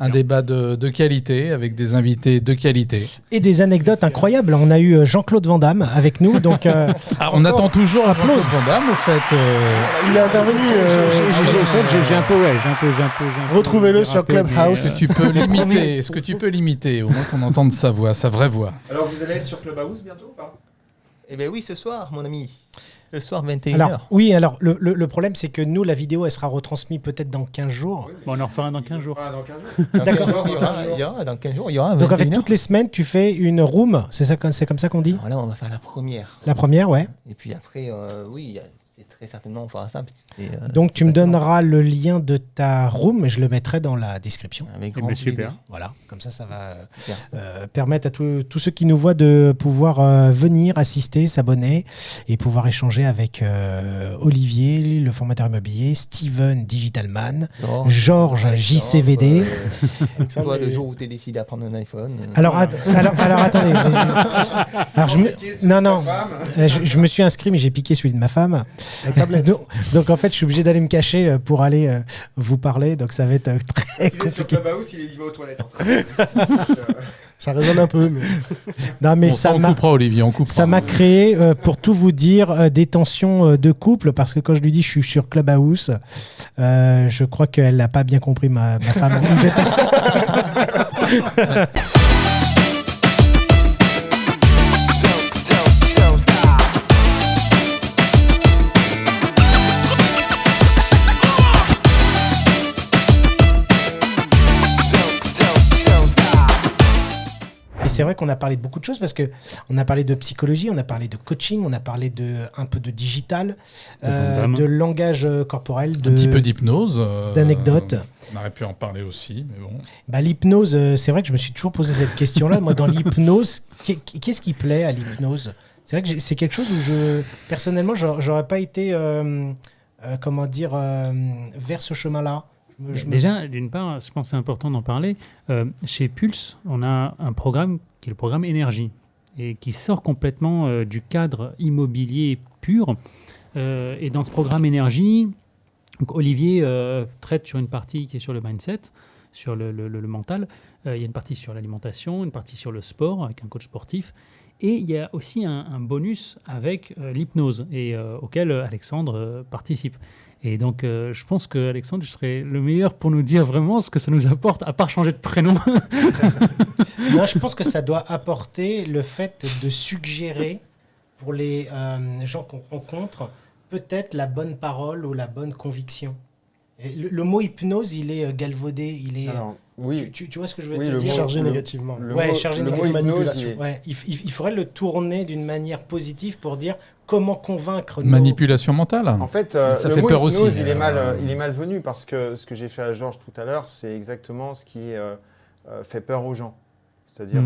Un débat de qualité avec des invités de qualité. Et des anecdotes incroyables. On a eu Jean-Claude Van Damme avec nous. Donc, on attend toujours Jean-Claude Van Damme, au fait. Il est intervenu. J'ai un peu. Retrouvez-le sur Clubhouse. Est-ce que tu peux l'imiter, au moins qu'on entende sa voix, sa vraie voix. Alors, vous allez être sur Clubhouse bientôt ou pas ? Eh bien oui, ce soir, mon ami. Ce soir, 21h. Alors, le problème, c'est que nous, la vidéo, elle sera retransmise peut-être dans 15 jours. Oui, on en refera dans 15 jours. D'accord. Dans 15 jours, il y aura. Donc, en fait, toutes les semaines, tu fais une room. C'est comme ça qu'on dit ? Alors là, on va faire la première. La première, ouais. Et puis après, oui, c'est très certainement, on fera ça. Donc, tu me donneras le lien de ta room et je le mettrai dans la description. Avec grand plaisir. Super. Voilà, comme ça va permettre à tous ceux qui nous voient de pouvoir venir, assister, s'abonner et pouvoir échanger avec Olivier, le formateur immobilier, Steven, Digitalman, Georges, JCVD. Toi, le jour où tu décidé à prendre un iPhone. Alors attendez. Je me suis inscrit, mais j'ai piqué celui de ma femme. Donc en fait, je suis obligé d'aller me cacher pour aller vous parler. Donc ça va être très compliqué. Sur Clubhouse, il va aux toilettes. En fait. Ça résonne un peu. Mais... Non, mais on coupera, Olivier, on coupera. Ça m'a créé, pour tout vous dire, des tensions de couple. Parce que quand je lui dis que je suis sur Clubhouse, je crois qu'elle n'a pas bien compris ma femme. Et c'est vrai qu'on a parlé de beaucoup de choses parce qu'on a parlé de psychologie, on a parlé de coaching, on a parlé un peu de digital, de langage corporel, un petit peu d'hypnose, d'anecdotes. On aurait pu en parler aussi, mais bon. L'hypnose, c'est vrai que je me suis toujours posé cette question-là. Moi, dans l'hypnose, qu'est-ce qui plaît à l'hypnose ? C'est vrai que c'est quelque chose où personnellement, j'aurais pas été, vers ce chemin-là. Déjà, d'une part, je pense que c'est important d'en parler. Chez Pulse, on a un programme qui est le programme Énergie et qui sort complètement du cadre immobilier pur. Et dans ce programme Énergie, donc Olivier traite sur une partie qui est sur le mindset, sur le mental. Il y a une partie sur l'alimentation, une partie sur le sport avec un coach sportif. Et il y a aussi un bonus avec l'hypnose et auquel Alexandre participe. Et donc, je pense qu'Alexandre, tu serais le meilleur pour nous dire vraiment ce que ça nous apporte, à part changer de prénom. Non, je pense que ça doit apporter le fait de suggérer pour les gens qu'on rencontre peut-être la bonne parole ou la bonne conviction. Et le mot hypnose, il est galvaudé, il est... Alors, oui. Tu vois ce que je veux te dire ? Chargé négativement. Chargé négativement. Manipulation. Il faudrait le tourner d'une manière positive pour dire comment convaincre Manipulation mentale. En fait, ça le fait mot peur hypnose, aussi. Il est malvenu parce que ce que j'ai fait à Georges tout à l'heure, c'est exactement ce qui fait peur aux gens. C'est-à-dire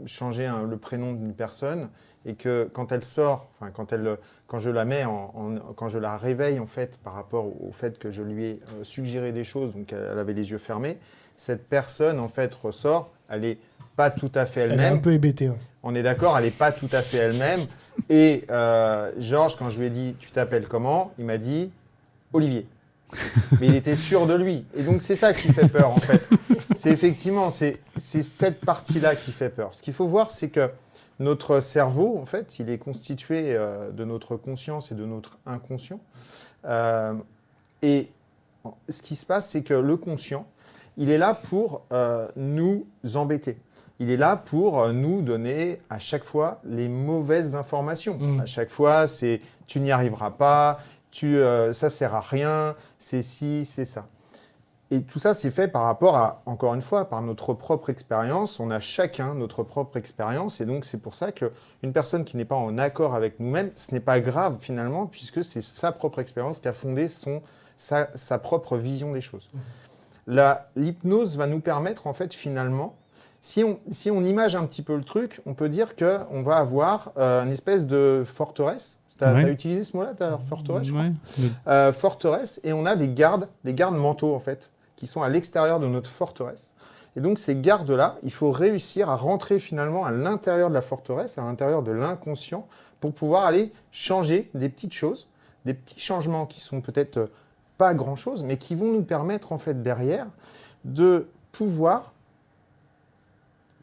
changer le prénom d'une personne et que quand elle sort, quand je la mets quand je la réveille en fait par rapport au fait que je lui ai suggéré des choses, donc elle avait les yeux fermés, cette personne en fait ressort, elle n'est pas tout à fait elle-même. Elle est un peu hébétée. Ouais. On est d'accord, elle n'est pas tout à fait elle-même. Et Georges, quand je lui ai dit « tu t'appelles comment ?», il m'a dit « Olivier ». Mais il était sûr de lui. Et donc c'est ça qui fait peur en fait. C'est effectivement, c'est cette partie-là qui fait peur. Ce qu'il faut voir, c'est que notre cerveau, en fait, il est constitué de notre conscience et de notre inconscient. Et ce qui se passe, c'est que le conscient, il est là pour nous embêter. Il est là pour nous donner à chaque fois les mauvaises informations. À chaque fois, c'est « tu n'y arriveras pas », ça sert à rien, c'est ci, c'est ça. Et tout ça, c'est fait par rapport à, encore une fois, par notre propre expérience. On a chacun notre propre expérience. Et donc, c'est pour ça qu'une personne qui n'est pas en accord avec nous-mêmes, ce n'est pas grave finalement, puisque c'est sa propre expérience qui a fondé sa propre vision des choses. L'hypnose va nous permettre, en fait, finalement, si on image un petit peu le truc, on peut dire qu'on va avoir une espèce de forteresse. Tu as utilisé ce mot-là, forteresse, je crois. Forteresse, et on a des gardes mentaux, en fait, qui sont à l'extérieur de notre forteresse. Et donc, ces gardes-là, il faut réussir à rentrer finalement à l'intérieur de la forteresse, à l'intérieur de l'inconscient, pour pouvoir aller changer des petites choses, des petits changements qui sont peut-être pas grand-chose, mais qui vont nous permettre, en fait, derrière, de pouvoir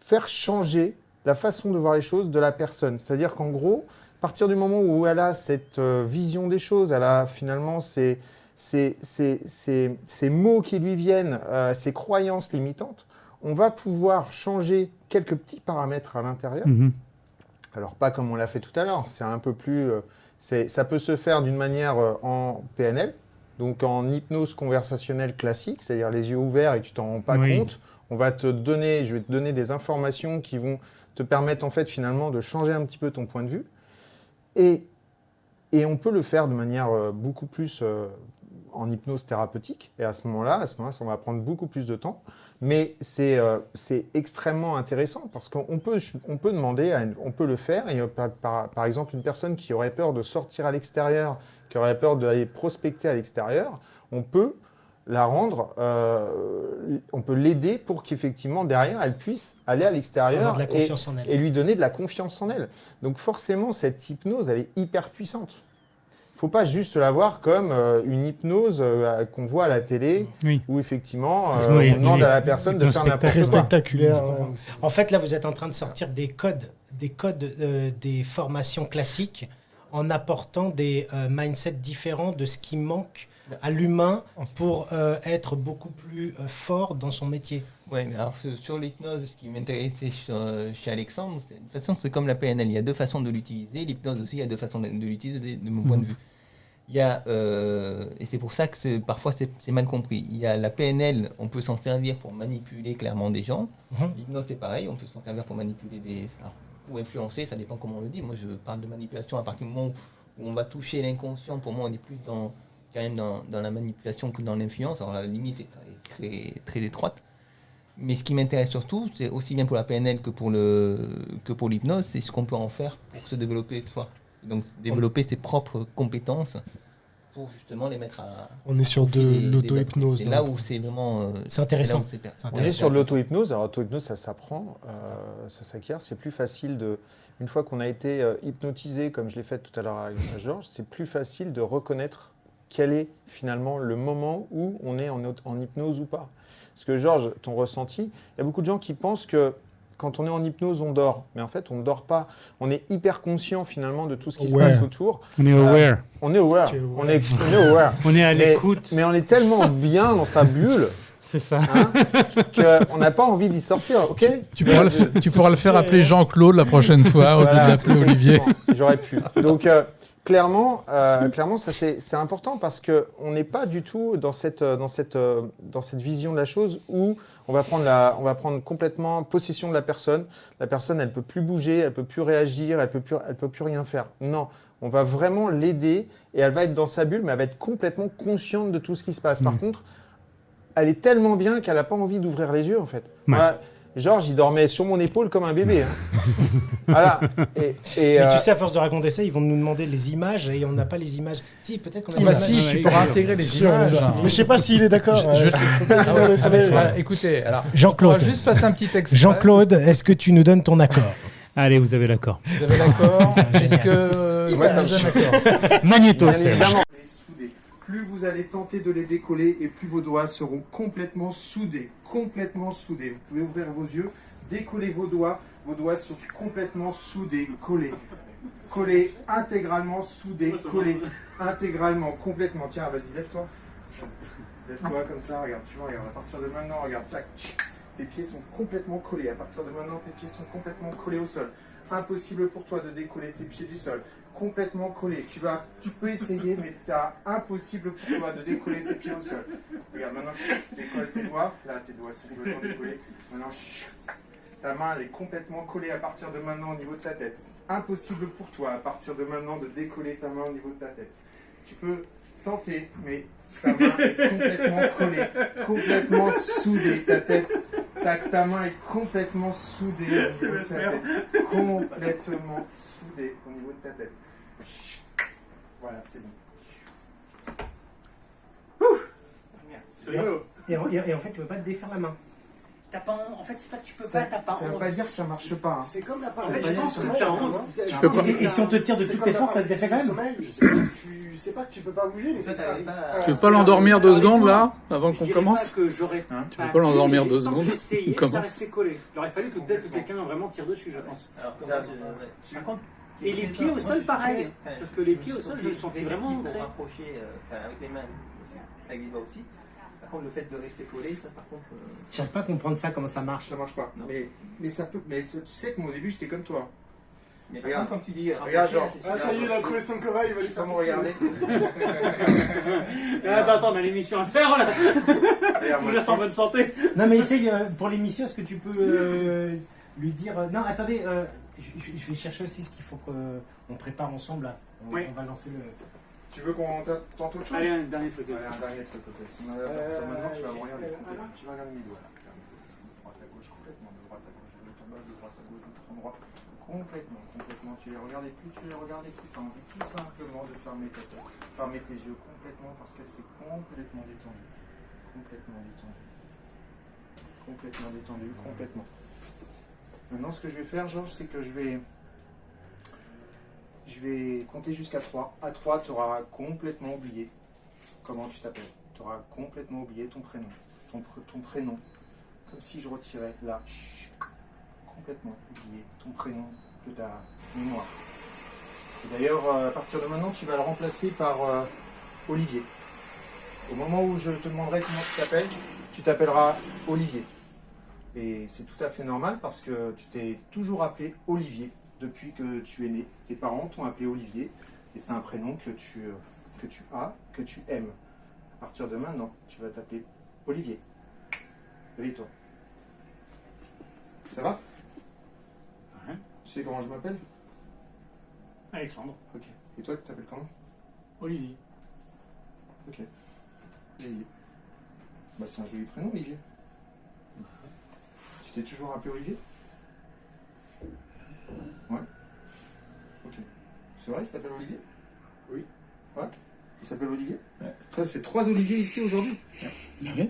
faire changer la façon de voir les choses de la personne. C'est-à-dire qu'en gros, à partir du moment où elle a cette vision des choses, elle a finalement ces mots qui lui viennent, ces croyances limitantes, on va pouvoir changer quelques petits paramètres à l'intérieur. Alors, pas comme on l'a fait tout à l'heure, c'est un peu plus... ça peut se faire d'une manière en PNL, donc en hypnose conversationnelle classique, c'est-à-dire les yeux ouverts et tu t'en rends pas compte. Je vais te donner des informations qui vont te permettre en fait finalement de changer un petit peu ton point de vue. Et on peut le faire de manière beaucoup plus en hypnose thérapeutique. Et à ce moment-là, ça va prendre beaucoup plus de temps. Mais c'est extrêmement intéressant parce qu'on peut demander, on peut le faire. Et par exemple, une personne qui aurait peur de sortir à l'extérieur, qui aurait peur d'aller prospecter à l'extérieur, on peut la rendre, on peut l'aider pour qu'effectivement derrière elle puisse aller à l'extérieur et lui donner de la confiance en elle. Donc forcément cette hypnose elle est hyper puissante. Il ne faut pas juste la voir comme une hypnose qu'on voit à la télé où effectivement on demande à la personne de faire n'importe quoi. Très spectaculaire. En fait là vous êtes en train de sortir des codes des formations classiques en apportant des mindsets différents de ce qui manque à l'humain pour être beaucoup plus fort dans son métier. Oui, mais alors sur l'hypnose, ce qui m'intéressait chez Alexandre, de toute façon c'est comme la PNL, il y a deux façons de l'utiliser, l'hypnose aussi il y a deux façons de l'utiliser de mon point de vue. Il y a, et c'est pour ça que parfois c'est mal compris, il y a la PNL, on peut s'en servir pour manipuler clairement des gens, l'hypnose c'est pareil, on peut s'en servir pour manipuler ou influencer, ça dépend comment on le dit, moi je parle de manipulation à partir du moment où on va toucher l'inconscient, pour moi on est plus quand même dans la manipulation que dans l'influence. Alors la limite est très, très étroite. Mais ce qui m'intéresse surtout, c'est aussi bien pour la PNL que pour l'hypnose, c'est ce qu'on peut en faire pour se développer soi. Donc développer ses propres compétences pour justement les mettre à... On est sur de l'auto-hypnose. C'est là où c'est vraiment... C'est intéressant. On est sur de l'auto-hypnose. Alors l'auto-hypnose, ça s'apprend, ça s'acquiert. C'est plus facile une fois qu'on a été hypnotisé, comme je l'ai fait tout à l'heure avec Georges, c'est plus facile de reconnaître quel est finalement le moment où on est en hypnose ou pas. Parce que Georges, ton ressenti, il y a beaucoup de gens qui pensent que quand on est en hypnose, on dort. Mais en fait, on ne dort pas. On est hyper conscient finalement de tout ce qui se passe autour. On est aware. On est aware. On est aware. On est à l'écoute. Mais on est tellement bien dans sa bulle. C'est ça. Qu'on n'a pas envie d'y sortir. Okay, tu pourras le faire appeler Jean-Claude la prochaine fois au lieu de l'appeler Olivier. J'aurais pu. Donc, clairement, ça c'est important parce qu'on n'est pas du tout dans cette vision de la chose où on va prendre complètement possession de la personne. La personne, elle ne peut plus bouger, elle ne peut plus réagir, elle peut plus rien faire. Non, on va vraiment l'aider et elle va être dans sa bulle, mais elle va être complètement consciente de tout ce qui se passe. Par contre, elle est tellement bien qu'elle n'a pas envie d'ouvrir les yeux en fait. Ouais. Moi, Georges, il dormait sur mon épaule comme un bébé. Voilà. Mais tu sais, à force de raconter ça, ils vont nous demander les images et on n'a pas les images. Si, peut-être qu'on a les images. Tu pourras intégrer les images. Mais je sais pas s'il est d'accord. Écoutez, alors, Jean-Claude. on va juste passer un petit texte. Jean-Claude, est-ce que tu nous donnes ton accord? Allez, vous avez l'accord. Vous avez l'accord? Est-ce que... Moi, ça me donne l'accord. Magnéto, c'est Plus vous allez tenter de les décoller et plus vos doigts seront complètement soudés. Complètement soudés. Vous pouvez ouvrir vos yeux, décoller vos doigts sont complètement soudés, collés. Collés, intégralement soudés, collés, intégralement, complètement. Tiens, vas-y, lève-toi. Lève-toi comme ça, regarde, tu vois, regarde, à partir de maintenant, regarde, tac, tes pieds sont complètement collés. À partir de maintenant, tes pieds sont complètement collés au sol. Impossible pour toi de décoller tes pieds du sol. Complètement collé. Tu peux essayer, mais c'est impossible pour toi de décoller tes pieds au sol. Regarde, maintenant, décolle tes doigts. Là, tes doigts sont complètement décollés. Maintenant, ta main, elle est complètement collée à partir de maintenant au niveau de ta tête. Impossible pour toi, à partir de maintenant, de décoller ta main au niveau de ta tête. Tu peux tenter, mais ta main est complètement collée, complètement soudée. Ta tête, ta main est complètement soudée au niveau de ta tête. Complètement soudée au niveau de ta tête. Voilà, c'est bon. Et en fait, tu ne peux pas te défaire la main. En fait, c'est pas que tu peux pas, t'as pas Ça veut envie. pas dire que ça marche pas. Hein. C'est comme la En parole. fait, je pense que t'as envie. Je peux pas- Et si on te tire de toutes tes forces, ça se défait quand même. Sommeil, je sais pas, tu sais pas que tu peux pas bouger, mais Ça, c'est t'arrives pas à- Tu veux pas l'endormir 2 secondes là, avant Je qu'on dirais commence? pas que j'aurais Tu peux pas l'endormir 2 secondes? J'ai essayé, On commence. ça restait collé. Il aurait fallu que peut-être que quelqu'un vraiment tire dessus, je pense. Alors, par contre, Et les pieds au sol, pareil. Sauf que les pieds au sol, je le sentis vraiment pour ancré. rapprocher, avec les mains aussi, avec les doigts aussi. Par contre, le fait de rester collé, ça par contre. J'arrive pas à comprendre ça, comment ça marche. Ça marche pas. Non. Mais ça peut. Mais tu sais que moi au début j'étais comme toi. Mais par Regarde. contre, comme tu dis, Regarde, genre. Ah, ça y est, il a trouvé son cobaye, il va lui faire Comment ça. regarder? Attends, on a l'émission à faire là. Faut que je reste en bonne santé. Non, mais essaye, pour l'émission, est-ce que tu peux lui dire... non, attendez, je vais chercher aussi ce qu'il faut qu'on prépare ensemble. Là. Oui. On va lancer le... Tu veux qu'on tente autre chose? Allez, un dernier truc. Allez, un dernier truc, ok. Maintenant, tu vas me regarder. Tu vas regarder mes doigts. Là. De droite à gauche, complètement. De droite à gauche, de l'autre en bas, de droite à gauche, de l'autre en droit. Complètement. Tu les regardais plus. Tu as envie tout simplement de fermer tes yeux complètement parce que c'est complètement détendu. Complètement. Maintenant, ce que je vais faire, Georges, c'est que je vais compter jusqu'à 3. À 3, tu auras complètement oublié comment tu t'appelles. Tu auras complètement oublié ton prénom. Ton prénom. Comme si je retirais là. Complètement oublié ton prénom de ta mémoire. Et d'ailleurs, à partir de maintenant, tu vas le remplacer par Olivier. Au moment où je te demanderai comment tu t'appelles, tu t'appelleras Olivier. Et c'est tout à fait normal parce que tu t'es toujours appelé Olivier depuis que tu es né. Tes parents t'ont appelé Olivier et c'est un prénom que tu aimes. À partir de maintenant, tu vas t'appeler Olivier. Réveille-toi. Ça va? Ouais. Tu sais comment je m'appelle? Alexandre. Ok. Et toi, tu t'appelles comment? Olivier. Ok. Olivier. Bah, c'est un joli prénom, Olivier. Tu t'es toujours appelé Olivier? Ouais. Ok. C'est vrai, il s'appelle Olivier? Oui. Ouais. Il s'appelle Olivier? Ouais. Ça fait 3 Olivier ici aujourd'hui. Ok.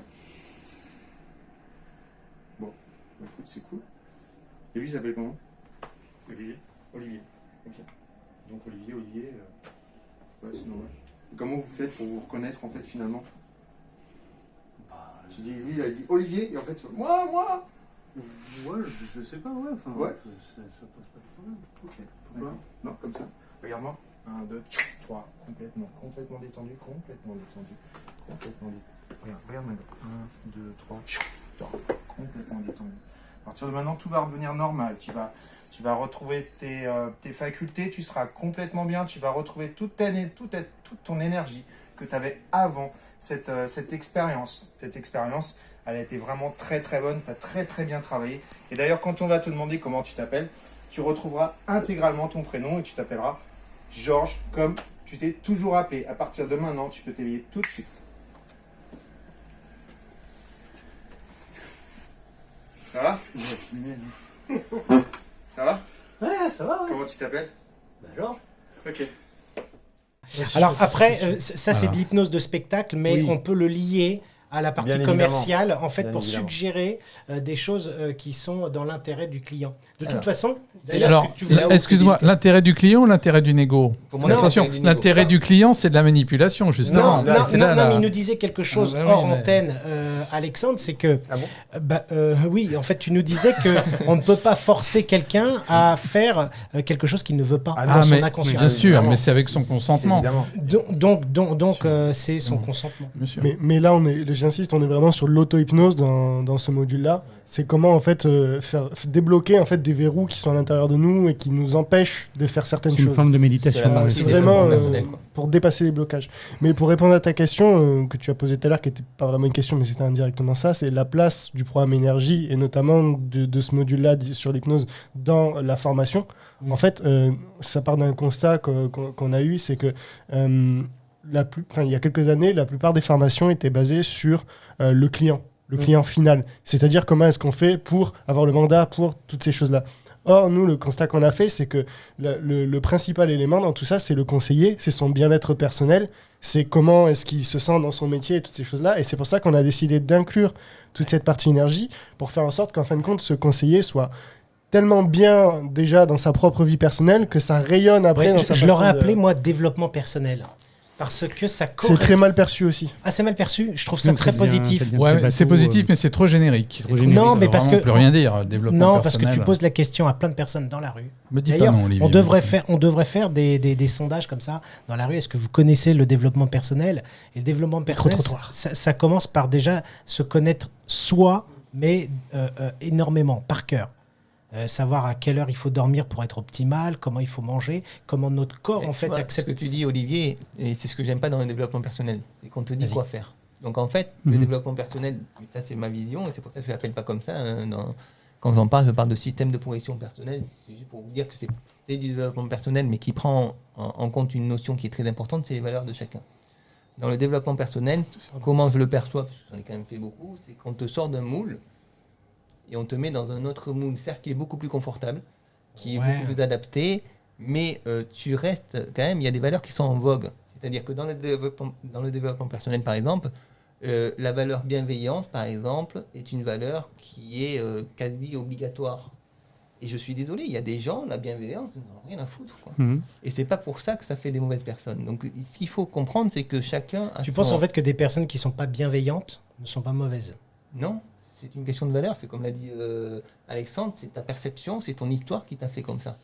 Bon, bah, écoute, c'est cool. Et lui, il s'appelle comment? Olivier. Ok. Donc Olivier, ouais, c'est normal. Et comment vous faites pour vous reconnaître en fait finalement? Tu dis, lui, il a dit Olivier, et en fait, moi. Ouais, je sais pas, ouais. Enfin, Ouais. ça pose pas de problème. Ok. D'accord. Non, comme ça. Regarde-moi. 1, 2, 3. Complètement détendu. Regarde maintenant. 1, 2, 3. Complètement détendu. À partir de maintenant, tout va redevenir normal. Tu vas retrouver tes facultés, tu seras complètement bien, tu vas retrouver toute ton énergie que tu avais avant cette expérience. Cette expérience, elle a été vraiment très très bonne, tu as très très bien travaillé. Et d'ailleurs, quand on va te demander comment tu t'appelles, tu retrouveras intégralement ton prénom et tu t'appelleras Georges, comme tu t'es toujours appelé. À partir de maintenant, tu peux t'éveiller tout de suite. Ça va? Ça va? Ouais, ça va, ouais. Comment tu t'appelles? Bah alors. Ok. Alors après, ça c'est Alors. de l'hypnose de spectacle, mais Oui. on peut le lier à la partie Bien commerciale, en fait, Bien pour évidemment. suggérer des choses qui sont dans l'intérêt du client. De toute Alors. façon, Alors, excuse-moi, l'intérêt du client ou l'intérêt du négo? Pour moi, Non, Attention, l'intérêt du négo. l'intérêt du client, c'est de la manipulation, justement. non, Là, non, c'est non, là, non, là. mais il nous disait quelque chose Ah, bah oui, hors mais- antenne, Alexandre, c'est que, Ah bon? oui, en fait, tu nous disais que on ne peut pas forcer quelqu'un à faire quelque chose qu'il ne veut pas dans son mais inconscient. bien sûr, Évidemment. mais c'est avec son consentement. Évidemment. Donc, c'est son consentement. Bien sûr. Mais là, j'insiste, on est vraiment sur l'auto-hypnose dans ce module-là. C'est comment en fait faire débloquer en fait des verrous qui sont à l'intérieur de nous et qui nous empêchent de faire certaines C'est une choses. forme de méditation. C'est la ouais. partie C'est développement vraiment personnel, quoi. pour dépasser les blocages. Mais pour répondre à ta question que tu as posée tout à l'heure, qui n'était pas vraiment une question, mais c'était indirectement ça, c'est la place du programme énergie et notamment de ce module-là sur l'hypnose dans la formation. Mm. En fait, ça part d'un constat qu'on a eu, c'est que il y a quelques années, la plupart des formations étaient basées sur le client final. C'est-à-dire comment est-ce qu'on fait pour avoir le mandat pour toutes ces choses-là. Or, nous, le constat qu'on a fait, c'est que le principal élément dans tout ça, c'est le conseiller, c'est son bien-être personnel, c'est comment est-ce qu'il se sent dans son métier et toutes ces choses-là. Et c'est pour ça qu'on a décidé d'inclure toute cette partie énergie pour faire en sorte qu'en fin de compte, ce conseiller soit tellement bien déjà dans sa propre vie personnelle que ça rayonne après Ouais, dans sa je l'aurais façon de- appelé, moi, développement personnel. Parce que ça C'est correspond... très mal perçu aussi. Ah, c'est mal perçu. Je trouve ça Donc, très c'est bien- positif. c'est bien Ouais, fait mais c'est bateau, positif, mais c'est trop générique. trop générique. Non, Ça mais veut parce vraiment que... plus rien dire, développement Non, parce que personnel. tu poses la question à plein de personnes dans la rue. Me dis pas D'ailleurs, non, Olivier. on devrait faire des sondages comme ça dans la rue. Est-ce que vous connaissez le développement personnel? Et le développement personnel, Micro-trottoir. ça commence par déjà se connaître soi, mais énormément, par cœur. Savoir à quelle heure il faut dormir pour être optimal, comment il faut manger, comment notre corps, Mais en tu fait, vois, accepte... Ce que tu dis, Olivier, et c'est ce que j'aime pas dans le développement personnel, c'est qu'on te dit Vas-y. quoi faire. Donc en fait, le développement personnel, mais ça c'est ma vision, et c'est pour ça que je ne l'appelle pas comme ça. Quand j'en parle, je parle de système de progression personnelle. C'est juste pour vous dire que c'est du développement personnel, mais qui prend en compte une notion qui est très importante, c'est les valeurs de chacun. Dans le développement personnel, comment je le perçois, parce que j'en ai quand même fait beaucoup, c'est qu'on te sort d'un moule et on te met dans un autre moule, certes qui est beaucoup plus confortable, qui est Ouais. beaucoup plus adapté, mais tu restes quand même, il y a des valeurs qui sont en vogue. C'est-à-dire que dans le développement personnel, par exemple, la valeur bienveillance, par exemple, est une valeur qui est quasi obligatoire. Et je suis désolé, il y a des gens, la bienveillance, ils n'en ont rien à foutre, quoi. Mhm. Et c'est pas pour ça que ça fait des mauvaises personnes. Donc ce qu'il faut comprendre, c'est que chacun a Tu son... penses en fait que des personnes qui sont pas bienveillantes ne sont pas mauvaises? Non, c'est une question de valeur. C'est comme l'a dit Alexandre, c'est ta perception, c'est ton histoire qui t'a fait comme ça.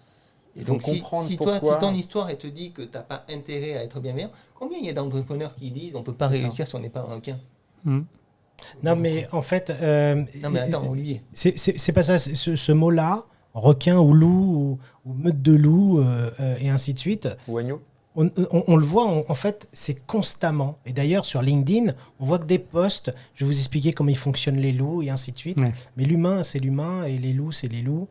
Et Il faut donc comprendre si pourquoi- ton histoire elle te dit que tu n'as pas intérêt à être bienveillant, combien il y a d'entrepreneurs qui disent on ne peut pas C'est ça. réussir si on n'est pas un requin? Mhm. Non, mais en fait... Non mais attends, Olivier. C'est pas ça. Ce mot-là, requin ou loup ou meute de loups et ainsi de suite, Ou agneau. on le voit, en fait, c'est constamment. Et d'ailleurs, sur LinkedIn, on voit que des posts, je vais vous expliquer comment ils fonctionnent les loups et ainsi de suite. Ouais. Mais l'humain, c'est l'humain et les loups, c'est les loups.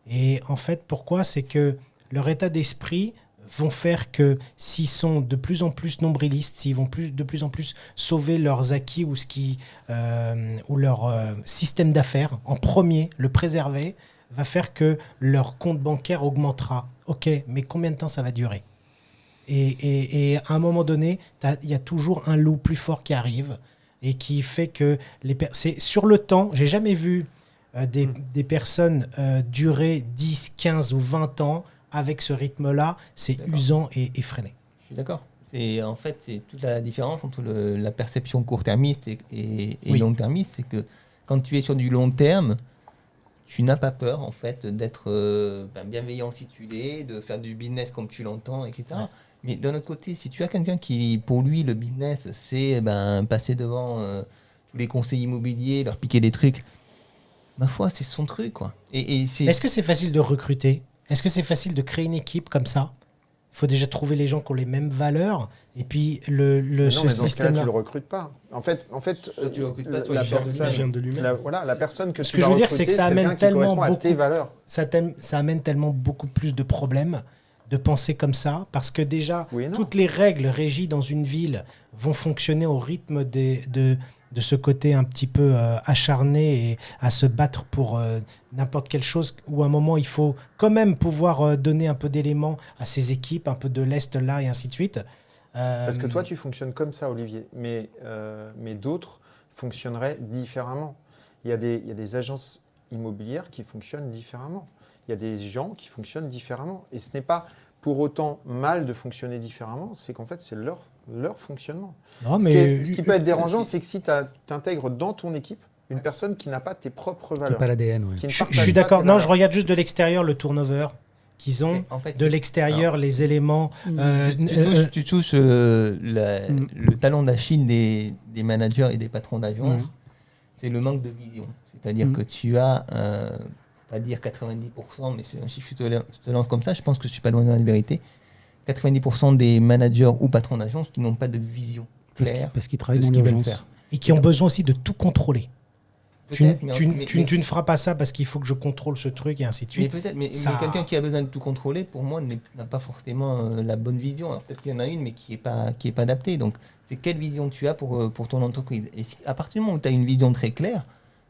Et en fait, pourquoi? C'est que leur état d'esprit vont faire que s'ils sont de plus en plus nombrilistes, s'ils vont de plus en plus sauver leurs acquis ou, ou leur système d'affaires, en premier, le préserver, va faire que leur compte bancaire augmentera. Ok, mais combien de temps ça va durer? Et à un moment donné, il y a toujours un loup plus fort qui arrive et qui fait que c'est sur le temps. J'ai jamais vu des personnes durer 10, 15 ou 20 ans avec ce rythme-là. C'est D'accord. usant et effréné. Je suis d'accord. En fait, c'est toute la différence entre la perception court-termiste et Oui. long-termiste. C'est que quand tu es sur du long terme, tu n'as pas peur en fait d'être bienveillant si tu l'es, de faire du business comme tu l'entends, etc. Ouais. Mais d'un autre côté, si tu as quelqu'un qui, pour lui, le business, c'est passer devant tous les conseils immobiliers, leur piquer des trucs, ma foi, c'est son truc, quoi. Et c'est... Est-ce que c'est facile de recruter? Est-ce que c'est facile de créer une équipe comme ça? Il faut déjà trouver les gens qui ont les mêmes valeurs. Et puis, Non, mais dans ce cas-là, système-là. tu le recrutes pas. En fait, tu le recrutes pas, toi, la il sort de personne, Il vient de lui-même. voilà, la personne que Ce tu que vas je veux dire, c'est recruter, que ça amène quelqu'un qui tellement correspond à tes beaucoup- valeurs. Ça amène tellement beaucoup plus de problèmes de penser comme ça, parce que déjà, Oui et non. toutes les règles régies dans une ville vont fonctionner au rythme de ce côté un petit peu acharné et à se battre pour n'importe quelle chose, où à un moment, il faut quand même pouvoir donner un peu d'éléments à ses équipes, un peu de lest là, et ainsi de suite. Parce que toi, tu fonctionnes comme ça, Olivier, mais d'autres fonctionneraient différemment. Il y a des agences immobilières qui fonctionnent différemment. Il y a des gens qui fonctionnent différemment. Et ce n'est pas pour autant mal de fonctionner différemment, c'est qu'en fait, c'est leur fonctionnement. Non, Ce qui peut être dérangeant, c'est que si tu intègres dans ton équipe une personne qui n'a pas tes propres C'est valeurs. pas l'ADN, ouais. qui ne je partage suis pas d'accord. tes Non, valeurs. je regarde juste de l'extérieur le turnover qu'ils ont. Mais en fait, De l'extérieur, les éléments. tu touches le talon d'Achille des managers et des patrons d'agence, Mhm. c'est le manque de vision. C'est-à-dire Mhm. que tu as, pas dire 90%, mais c'est un chiffre que je te lance comme ça, je pense que je suis pas loin de la vérité, 90% des managers ou patrons d'agence qui n'ont pas de vision claire Parce qu'ils de travaillent ce dans qu'ils veulent l'urgence. faire. et qui ont besoin aussi de tout contrôler. Tu Peut-être, mais ne feras pas ça parce qu'il faut que je contrôle ce truc et ainsi de mais suite. peut-être, mais Ça- quelqu'un qui a besoin de tout contrôler, pour moi, n'a pas forcément la bonne vision. Alors peut-être qu'il y en a une, mais qui est pas adaptée. Donc, c'est quelle vision tu as pour ton entreprise. Et à partir du moment où tu as une vision très claire,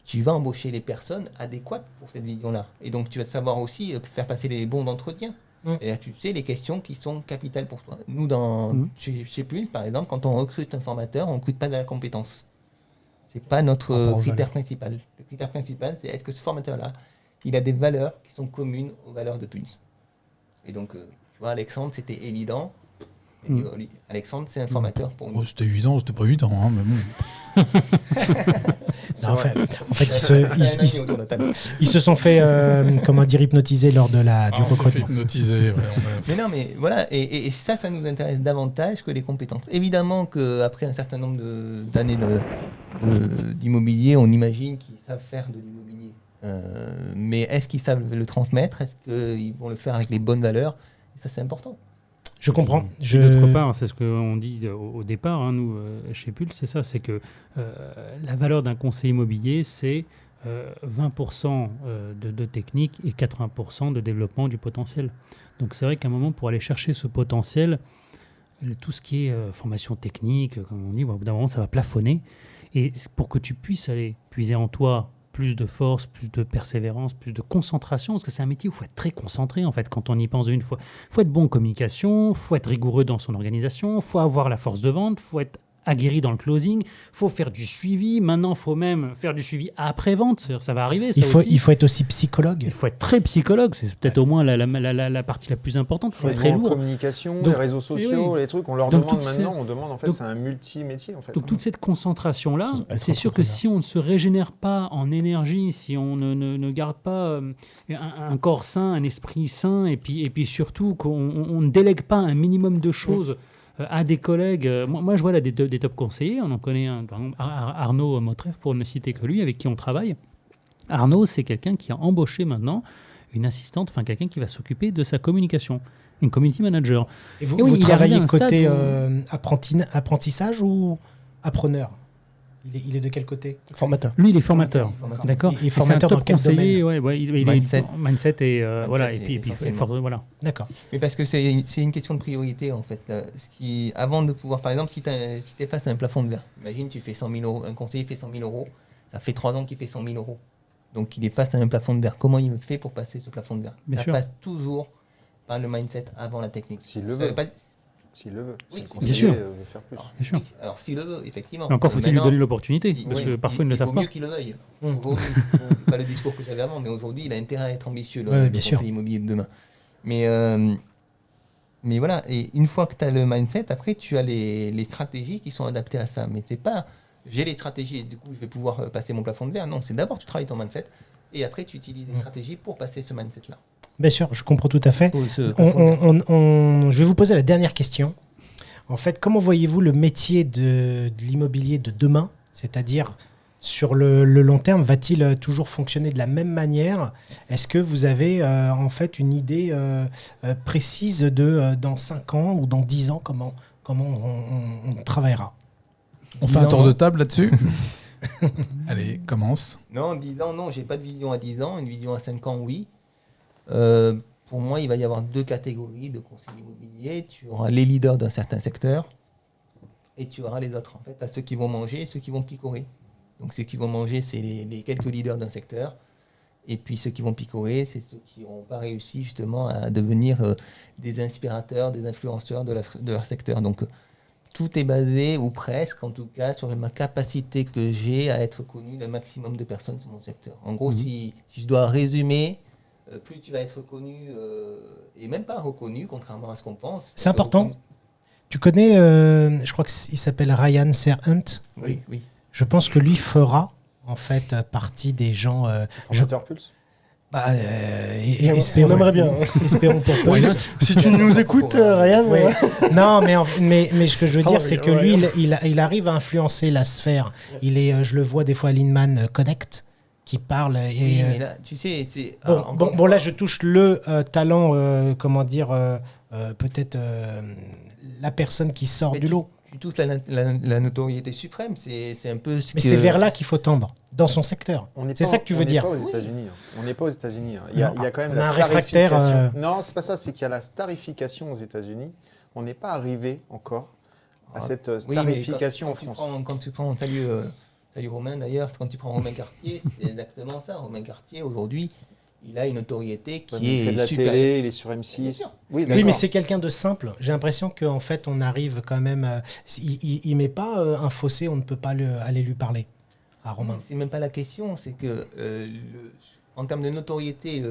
tu vas embaucher les personnes adéquates pour cette vision-là. Et donc, tu vas savoir aussi faire passer les bons entretiens. C'est-à-dire, tu sais les questions qui sont capitales pour toi. Nous, chez Pulse, par exemple, quand on recrute un formateur, on ne recrute pas de la compétence. Ce n'est pas notre critère principal. Le critère principal, c'est est-ce que ce formateur-là, il a des valeurs qui sont communes aux valeurs de Pulse. Et donc, tu vois, Alexandre, c'était évident. Et lui, Alexandre, c'est un formateur pour nous. C'était évident, c'était pas évident, hein, mais bon. Non, en fait, ils se sont fait, hypnotiser lors de du On s'est fait recrutement. hypnotiser. Ouais, Mais non, mais voilà, et ça nous intéresse davantage que les compétences. Évidemment qu'après un certain nombre d'années d'immobilier, on imagine qu'ils savent faire de l'immobilier. Mais est-ce qu'ils savent le transmettre? Est-ce qu'ils vont le faire avec les bonnes valeurs? Et ça, c'est important. Je comprends. D'autre part, c'est ce qu'on dit au départ, hein, nous, chez Pulse, c'est ça, c'est que la valeur d'un conseiller immobilier, c'est 20% de technique et 80% de développement du potentiel. Donc c'est vrai qu'à un moment, pour aller chercher ce potentiel, tout ce qui est formation technique, comme on dit, au bout d'un moment, ça va plafonner. Et pour que tu puisses aller puiser en toi plus de force, plus de persévérance, plus de concentration, parce que c'est un métier où il faut être très concentré, en fait, quand on y pense d'une fois. Il faut être bon en communication, il faut être rigoureux dans son organisation, il faut avoir la force de vente, il faut être aguerri dans le closing, il faut faire du suivi. Maintenant, il faut même faire du suivi après-vente. C'est-à-dire, ça va arriver, ça aussi. Il faut être aussi psychologue. Il faut être très psychologue. C'est peut-être au moins la partie la plus importante. C'est très lourd. La communication, Donc, les réseaux sociaux, les trucs, on leur demande maintenant, on demande en fait, c'est un multi-métier en fait. Donc toute cette concentration-là, c'est sûr que si on ne se régénère pas en énergie, si on ne garde pas un corps sain, un esprit sain, et puis surtout qu'on ne délègue pas un minimum de choses à des collègues. Moi, je vois là des top conseillers. On en connaît un, par exemple, Arnaud Motreff, pour ne citer que lui, avec qui on travaille. Arnaud, c'est quelqu'un qui a embauché maintenant une assistante, enfin quelqu'un qui va s'occuper de sa communication, une community manager. Et vous travaillez côté apprentissage ou appreneur? Il est de quel côté? Formateur. Lui, il est formateur. D'accord. Et formateur dans quel domaine? Il Mindset. est mindset et voilà. Mindset, Et puis voilà. D'accord. Mais parce que c'est une question de priorité en fait. Avant de pouvoir, par exemple, si tu es face à un plafond de verre, imagine tu fais 100 000 euros, un conseiller fait 100 000 euros, ça fait 3 ans qu'il fait 100 000 euros. Donc il est face à un plafond de verre. Comment il fait pour passer ce plafond de verre? Ça passe toujours par le mindset avant la technique. S'il le veut. S'il le veut. Oui, si bien sûr. veut faire plus. Bien sûr. Alors s'il le veut, effectivement. Mais encore faut-il lui donner l'opportunité, parce que parfois ils ne le savent vaut pas. mieux qu'il le veuille. Aujourd'hui, pas le discours que j'avais avant, mais aujourd'hui, il a intérêt à être ambitieux, bien le sûr. conseiller immobilier de demain. Mais voilà, et une fois que tu as le mindset, après, tu as les stratégies qui sont adaptées à ça. Mais c'est pas, j'ai les stratégies et du coup, je vais pouvoir passer mon plafond de verre. Non, c'est d'abord, tu travailles ton mindset, et après, tu utilises des stratégies pour passer ce mindset-là. Bien sûr, je comprends tout à fait. Je vais vous poser la dernière question. En fait, comment voyez-vous le métier de l'immobilier de demain? C'est-à-dire, sur le long terme, va-t-il toujours fonctionner de la même manière? Est-ce que vous avez en fait une idée précise de dans 5 ans ou dans 10 ans, comment on travaillera? On fait un tour de table là-dessus. Allez, commence. Non, 10 ans, non, j'ai pas de vision à 10 ans. Une vision à 5 ans, oui. Pour moi, il va y avoir 2 catégories de conseillers immobiliers. Tu auras les leaders d'un certain secteur et tu auras les autres. En fait, à ceux qui vont manger et ceux qui vont picorer. Donc, ceux qui vont manger, c'est les quelques leaders d'un secteur. Et puis, ceux qui vont picorer, c'est ceux qui n'ont pas réussi justement à devenir des inspirateurs, des influenceurs de leur secteur. Donc, tout est basé, ou presque en tout cas, sur ma capacité que j'ai à être connu d'un maximum de personnes sur mon secteur. En gros, si je dois résumer, plus tu vas être reconnu, et même pas reconnu, contrairement à ce qu'on pense. C'est important. Tu connais, je crois qu'il s'appelle Ryan Serhant. Oui. Je pense que lui fera en fait partie des gens. Formateur Pulse. Espérons, on aimerait bien. Espérons pour Pulse. Si tu nous écoutes, Ryan. Oui. Non, mais ce que je veux dire, c'est que lui, il arrive à influencer la sphère. Je le vois des fois à l'Inman Connect, qui parle. Oui, mais là, tu sais, c'est. Bon, là, je touche le talent, peut-être la personne qui sort du lot. Tu touches la notoriété suprême, c'est un peu ce Mais c'est vers là qu'il faut tendre, dans son secteur. C'est ça que tu veux dire. On n'est pas aux États-unis. Il y a quand même la réfractaire. starification. Non, c'est pas ça, c'est qu'il y a la starification aux États-Unis. On n'est pas arrivé encore à cette starification en France. Quand tu prends, salut Salut Romain d'ailleurs, quand tu prends Romain Cartier, c'est exactement ça. Romain Cartier, aujourd'hui, il a une notoriété Il qui fait de est la super. télé, il est sur Bien M6. sûr. Oui, Oui, d'accord. mais c'est quelqu'un de simple. J'ai l'impression qu'en fait, on arrive quand même. Il met pas un fossé, on ne peut pas aller lui parler à Romain. C'est même pas la question, c'est que en termes de notoriété,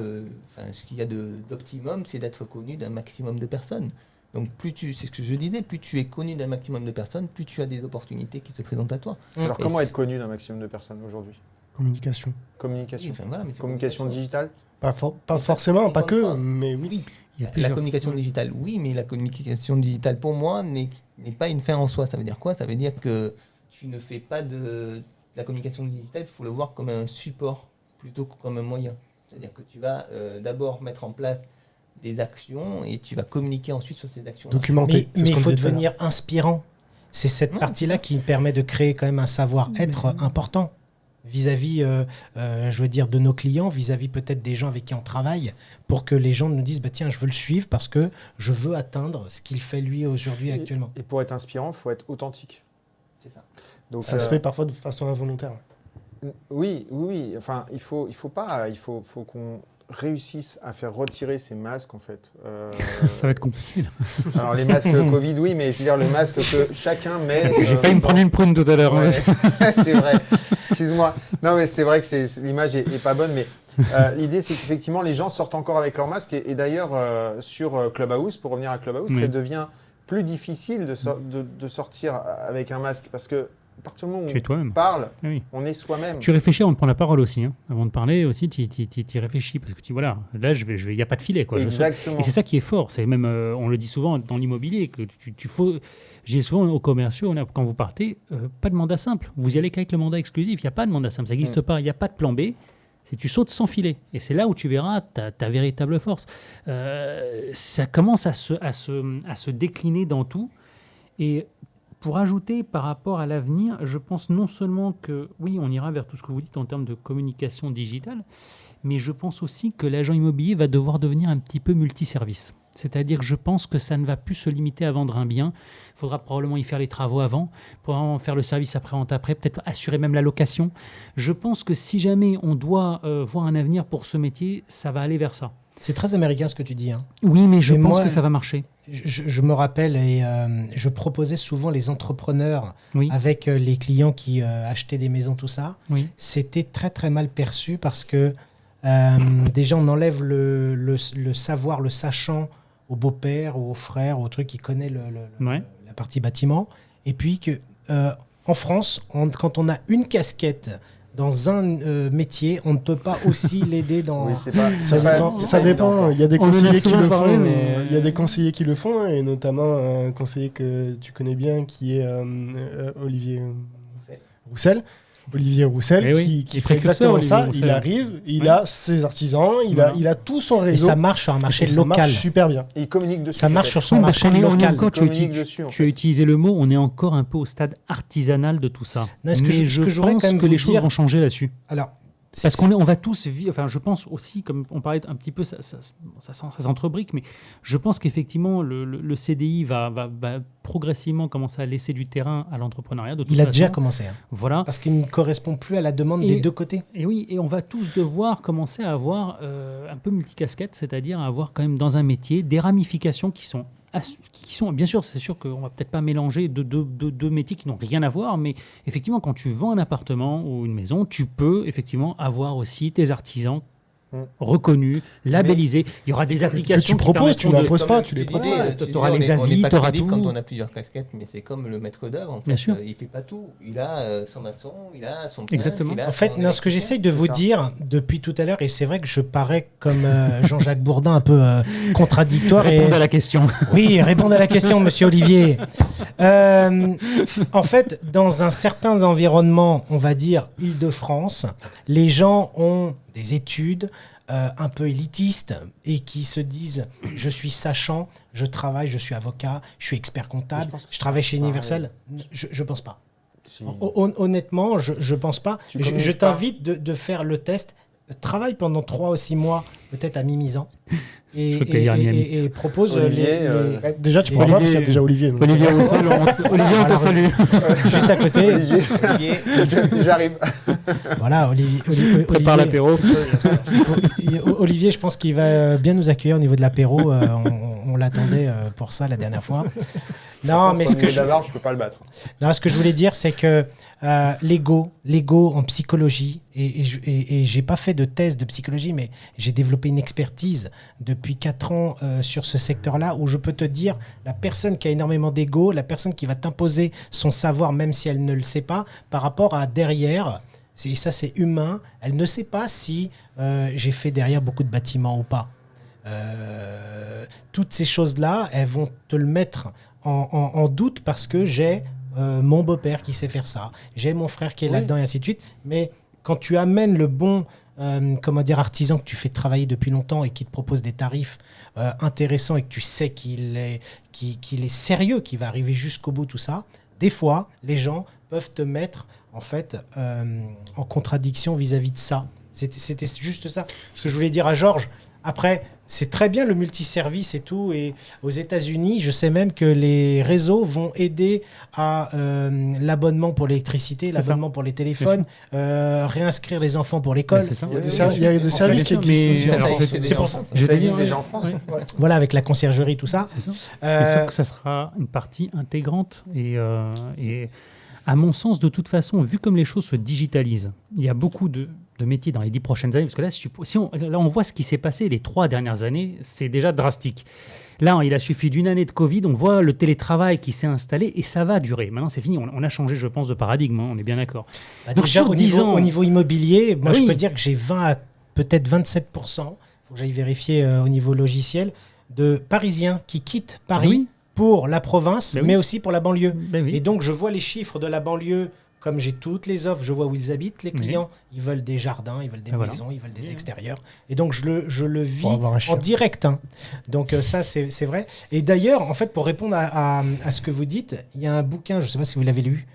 ce qu'il y a d'optimum, c'est d'être connu d'un maximum de personnes. Donc c'est ce que je disais, plus tu es connu d'un maximum de personnes, plus tu as des opportunités qui se présentent à toi. Alors, Et comment c'est- être connu d'un maximum de personnes aujourd'hui? Communication. Communication. Oui, enfin, voilà, mais c'est Communication digitale? Pas forcément, pas Encore que, une fois. mais oui. Oui, Il y a la plusieurs- communication digitale, oui, mais la communication digitale, pour moi, n'est pas une fin en soi. Ça veut dire quoi? Ça veut dire que tu ne fais pas de la communication digitale, il faut le voir comme un support plutôt que comme un moyen. C'est-à-dire que tu vas d'abord mettre en place des actions et tu vas communiquer ensuite sur ces actions. Documenté. Mais il faut devenir inspirant. C'est cette Ouais, partie-là qui permet de créer quand même un savoir-être important vis-à-vis, je veux dire, de nos clients, vis-à-vis peut-être des gens avec qui on travaille, pour que les gens nous disent, bah, tiens, je veux le suivre parce que je veux atteindre ce qu'il fait lui aujourd'hui actuellement. Et pour être inspirant, il faut être authentique. C'est ça. Donc, Ça se fait parfois de façon involontaire. Oui. Enfin, il faut qu'on réussisse à faire retirer ces masques, en fait. Ça va être compliqué. Là. Alors, les masques Covid, oui, mais je veux dire, le masque que chacun met. J'ai failli me prendre une prune tout à l'heure. Ouais, c'est vrai. Excuse-moi. Non, mais c'est vrai que l'image est pas bonne, mais l'idée, c'est qu'effectivement, les gens sortent encore avec leur masque. Et d'ailleurs, sur Clubhouse, pour revenir à Clubhouse, Oui. ça devient plus difficile de sortir avec un masque parce que à partir du moment où Tu es on toi-même. parle, Oui. on est soi-même. Tu réfléchis avant de prendre la parole aussi. Hein. Avant de parler aussi, tu y réfléchis parce que voilà, là, il n'y a pas de filet. Quoi. Exactement. Et c'est ça qui est fort. C'est même, on le dit souvent dans l'immobilier, que j'ai souvent aux commerciaux, quand vous partez, pas de mandat simple. Vous y allez qu'avec le mandat exclusif. Il n'y a pas de mandat simple. Ça n'existe pas. Il n'y a pas de plan B. C'est tu sautes sans filet. Et c'est là où tu verras ta véritable force. Ça commence à se décliner dans tout. Et pour ajouter par rapport à l'avenir, je pense non seulement que, oui, on ira vers tout ce que vous dites en termes de communication digitale, mais je pense aussi que l'agent immobilier va devoir devenir un petit peu multiservice. C'est-à-dire que je pense que ça ne va plus se limiter à vendre un bien. Il faudra probablement y faire les travaux avant, probablement faire le service après-vente après, peut-être assurer même la location. Je pense que si jamais on doit voir un avenir pour ce métier, ça va aller vers ça. C'est très américain ce que tu dis. Hein. Oui, mais je Mais pense moi, que ça va marcher. Je me rappelle et je proposais souvent les entrepreneurs Oui, avec les clients qui achetaient des maisons, tout ça. oui. C'était très très mal perçu parce que déjà on enlève le savoir, le sachant au beau-père ou au frère ou au truc qui connaît Ouais. la partie bâtiment. Et puis que en France, quand on a une casquette dans un métier, on ne peut pas aussi l'aider dans... Oui, c'est pas, Ça c'est pas- dépend. c'est Ça pas dépend. évident, Il y a des On en a conseillers qui souvent le parlé, font. mais- Il y a des conseillers qui le font, et notamment un conseiller que tu connais bien, qui est Olivier Roussel. Olivier Roussel, Eh oui, qui il est fait exactement précurseur, ça. Olivier Il Roussel. arrive, il Ouais. a ses artisans, Voilà. il a tout son Et réseau. ça marche sur un marché et ça local. marche super bien. Et il communique dessus. Ça marche sur peut-être. son Non, parce marché qu'on est- on est local. encore, tu as communique uti- dessus, en tu as utilisé le mot, on est encore un peu au stade artisanal de tout ça. Non, ce que Mais je- ce que je voudrais pense quand même que vous les choses dire- vont changer là-dessus. Alors, Parce qu'on va tous vivre, enfin je pense aussi, comme on parlait un petit peu, ça s'entrebrique, mais je pense qu'effectivement le CDI va progressivement commencer à laisser du terrain à l'entrepreneuriat. De toute il a façon. déjà commencé. Hein. Voilà. Parce qu'il ne correspond plus à la demande Et- des deux côtés. Et oui, et on va tous devoir commencer à avoir un peu multicasquette, c'est-à-dire à avoir quand même dans un métier des ramifications qui sont, bien sûr, c'est sûr qu'on va peut-être pas mélanger deux métiers qui n'ont rien à voir, mais effectivement, quand tu vends un appartement ou une maison, tu peux effectivement avoir aussi tes artisans reconnus, labellisés. Il y aura des applications tu proposes, tu permettront de- n'imposes Comme pas, tu tu les disais, proposes. t'auras les on avis, n'est pas t'auras crédible tout. quand on a plusieurs casquettes, mais c'est comme le maître d'œuvre. En fait. Bien sûr. Il fait pas tout. Il a son maçon, il a son peintre, Exactement. il a En fait, son non, ce que j'essaye de c'est vous ça. dire depuis tout à l'heure, et c'est vrai que je parais comme Jean-Jacques Bourdin un peu contradictoire. Répondre à la question. Oui, répondre à la question, monsieur Olivier. En fait, dans un certain environnement, on va dire Île-de-France, les gens ont des études un peu élitistes et qui se disent je suis sachant, je travaille, je suis avocat, je suis expert comptable, Je pense que je travaille chez pareil. Universal. Je pense pas. Si. Honnêtement, je pense pas. Tu Je communiques pas. t'invite de faire le test travaille pendant 3 ou 6 mois, peut-être à mi-misant, et Je peux payer un Miami. propose Olivier, Déjà, tu pourras pas parce qu'il y a déjà Olivier. donc. Olivier, on te salue. juste à côté. Olivier, j'arrive. Voilà, Prépare Olivier, l'apéro. Olivier, je pense qu'il va bien nous accueillir au niveau de l'apéro. On l'attendait pour ça la dernière fois. Non, mais ce que je peux pas le battre. Non, ce que je voulais dire, c'est que l'ego en psychologie, et j'ai pas fait de thèse de psychologie, mais j'ai développé une expertise depuis 4 ans sur ce secteur-là, où je peux te dire, la personne qui a énormément d'ego, la personne qui va t'imposer son savoir, même si elle ne le sait pas, par rapport à derrière, et ça c'est humain, elle ne sait pas si j'ai fait derrière beaucoup de bâtiments ou pas. Toutes ces choses-là, elles vont te le mettre en doute parce que j'ai mon beau-père qui sait faire ça, j'ai mon frère qui est là-dedans et ainsi de suite. Mais quand tu amènes le bon artisan que tu fais travailler depuis longtemps et qui te propose des tarifs intéressants et que tu sais qu'il est sérieux, qu'il va arriver jusqu'au bout, tout ça, des fois, les gens peuvent te mettre en fait en contradiction vis-à-vis de ça. C'était juste ça. Ce que je voulais dire à Georges. Après, c'est très bien le multiservice et tout. Et aux États-Unis, je sais même que les réseaux vont aider à l'abonnement pour l'électricité, l'abonnement pour les téléphones, réinscrire les enfants pour l'école. Il y a des services qui existent aussi. C'est pour ça. Ça existe déjà en France. Voilà, avec la conciergerie, tout ça. C'est ça. Sauf que ça sera une partie intégrante. Et à mon sens, de toute façon, vu comme les choses se digitalisent, il y a beaucoup de métiers dans les 10 prochaines années, parce que là, on voit ce qui s'est passé les 3 dernières années, c'est déjà drastique. Là, il a suffi d'une année de Covid, on voit le télétravail qui s'est installé, et ça va durer. Maintenant, c'est fini, on a changé, je pense, de paradigme, on est bien d'accord. Donc, déjà, au niveau immobilier, moi, je peux dire que j'ai 20 à peut-être 27%, il faut que j'aille vérifier au niveau logiciel, de Parisiens qui quittent Paris pour la province, mais aussi pour la banlieue. Et donc, je vois les chiffres de la banlieue. Comme j'ai toutes les offres, je vois où ils habitent, les clients, ils veulent des jardins, ils veulent des maisons, ils veulent des extérieurs. Et donc, je le vis en direct. Hein. Donc, ça, c'est vrai. Et d'ailleurs, en fait, pour répondre à ce que vous dites, il y a un bouquin, je ne sais pas si vous l'avez lu,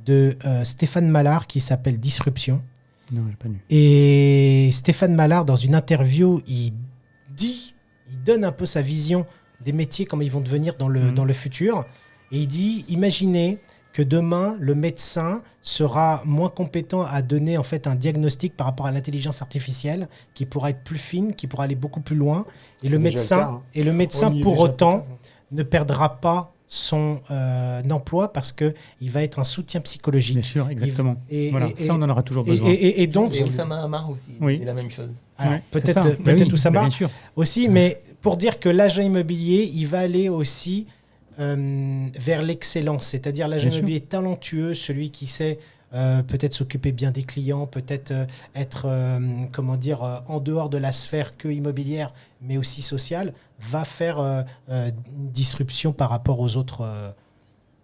de Stéphane Mallard qui s'appelle Disruption. Non, je n'ai pas lu. Et Stéphane Mallard, dans une interview, il donne un peu sa vision des métiers, comment ils vont devenir dans le futur. Et il dit, imaginez que demain, le médecin sera moins compétent à donner en fait un diagnostic par rapport à l'intelligence artificielle qui pourra être plus fine, qui pourra aller beaucoup plus loin. Et le médecin, pour autant, ne perdra pas son emploi parce qu'il va être un soutien psychologique. Bien sûr, exactement. Ça, on en aura toujours besoin. Et donc, Oussama Hamar aussi, c'est la même chose. Alors, peut-être Oussama aussi, mais pour dire que l'agent immobilier, il va aller aussi vers l'excellence, c'est-à-dire l'agent immobilier talentueux, celui qui sait peut-être s'occuper bien des clients, peut-être être en dehors de la sphère que immobilière, mais aussi sociale, va faire une disruption par rapport aux autres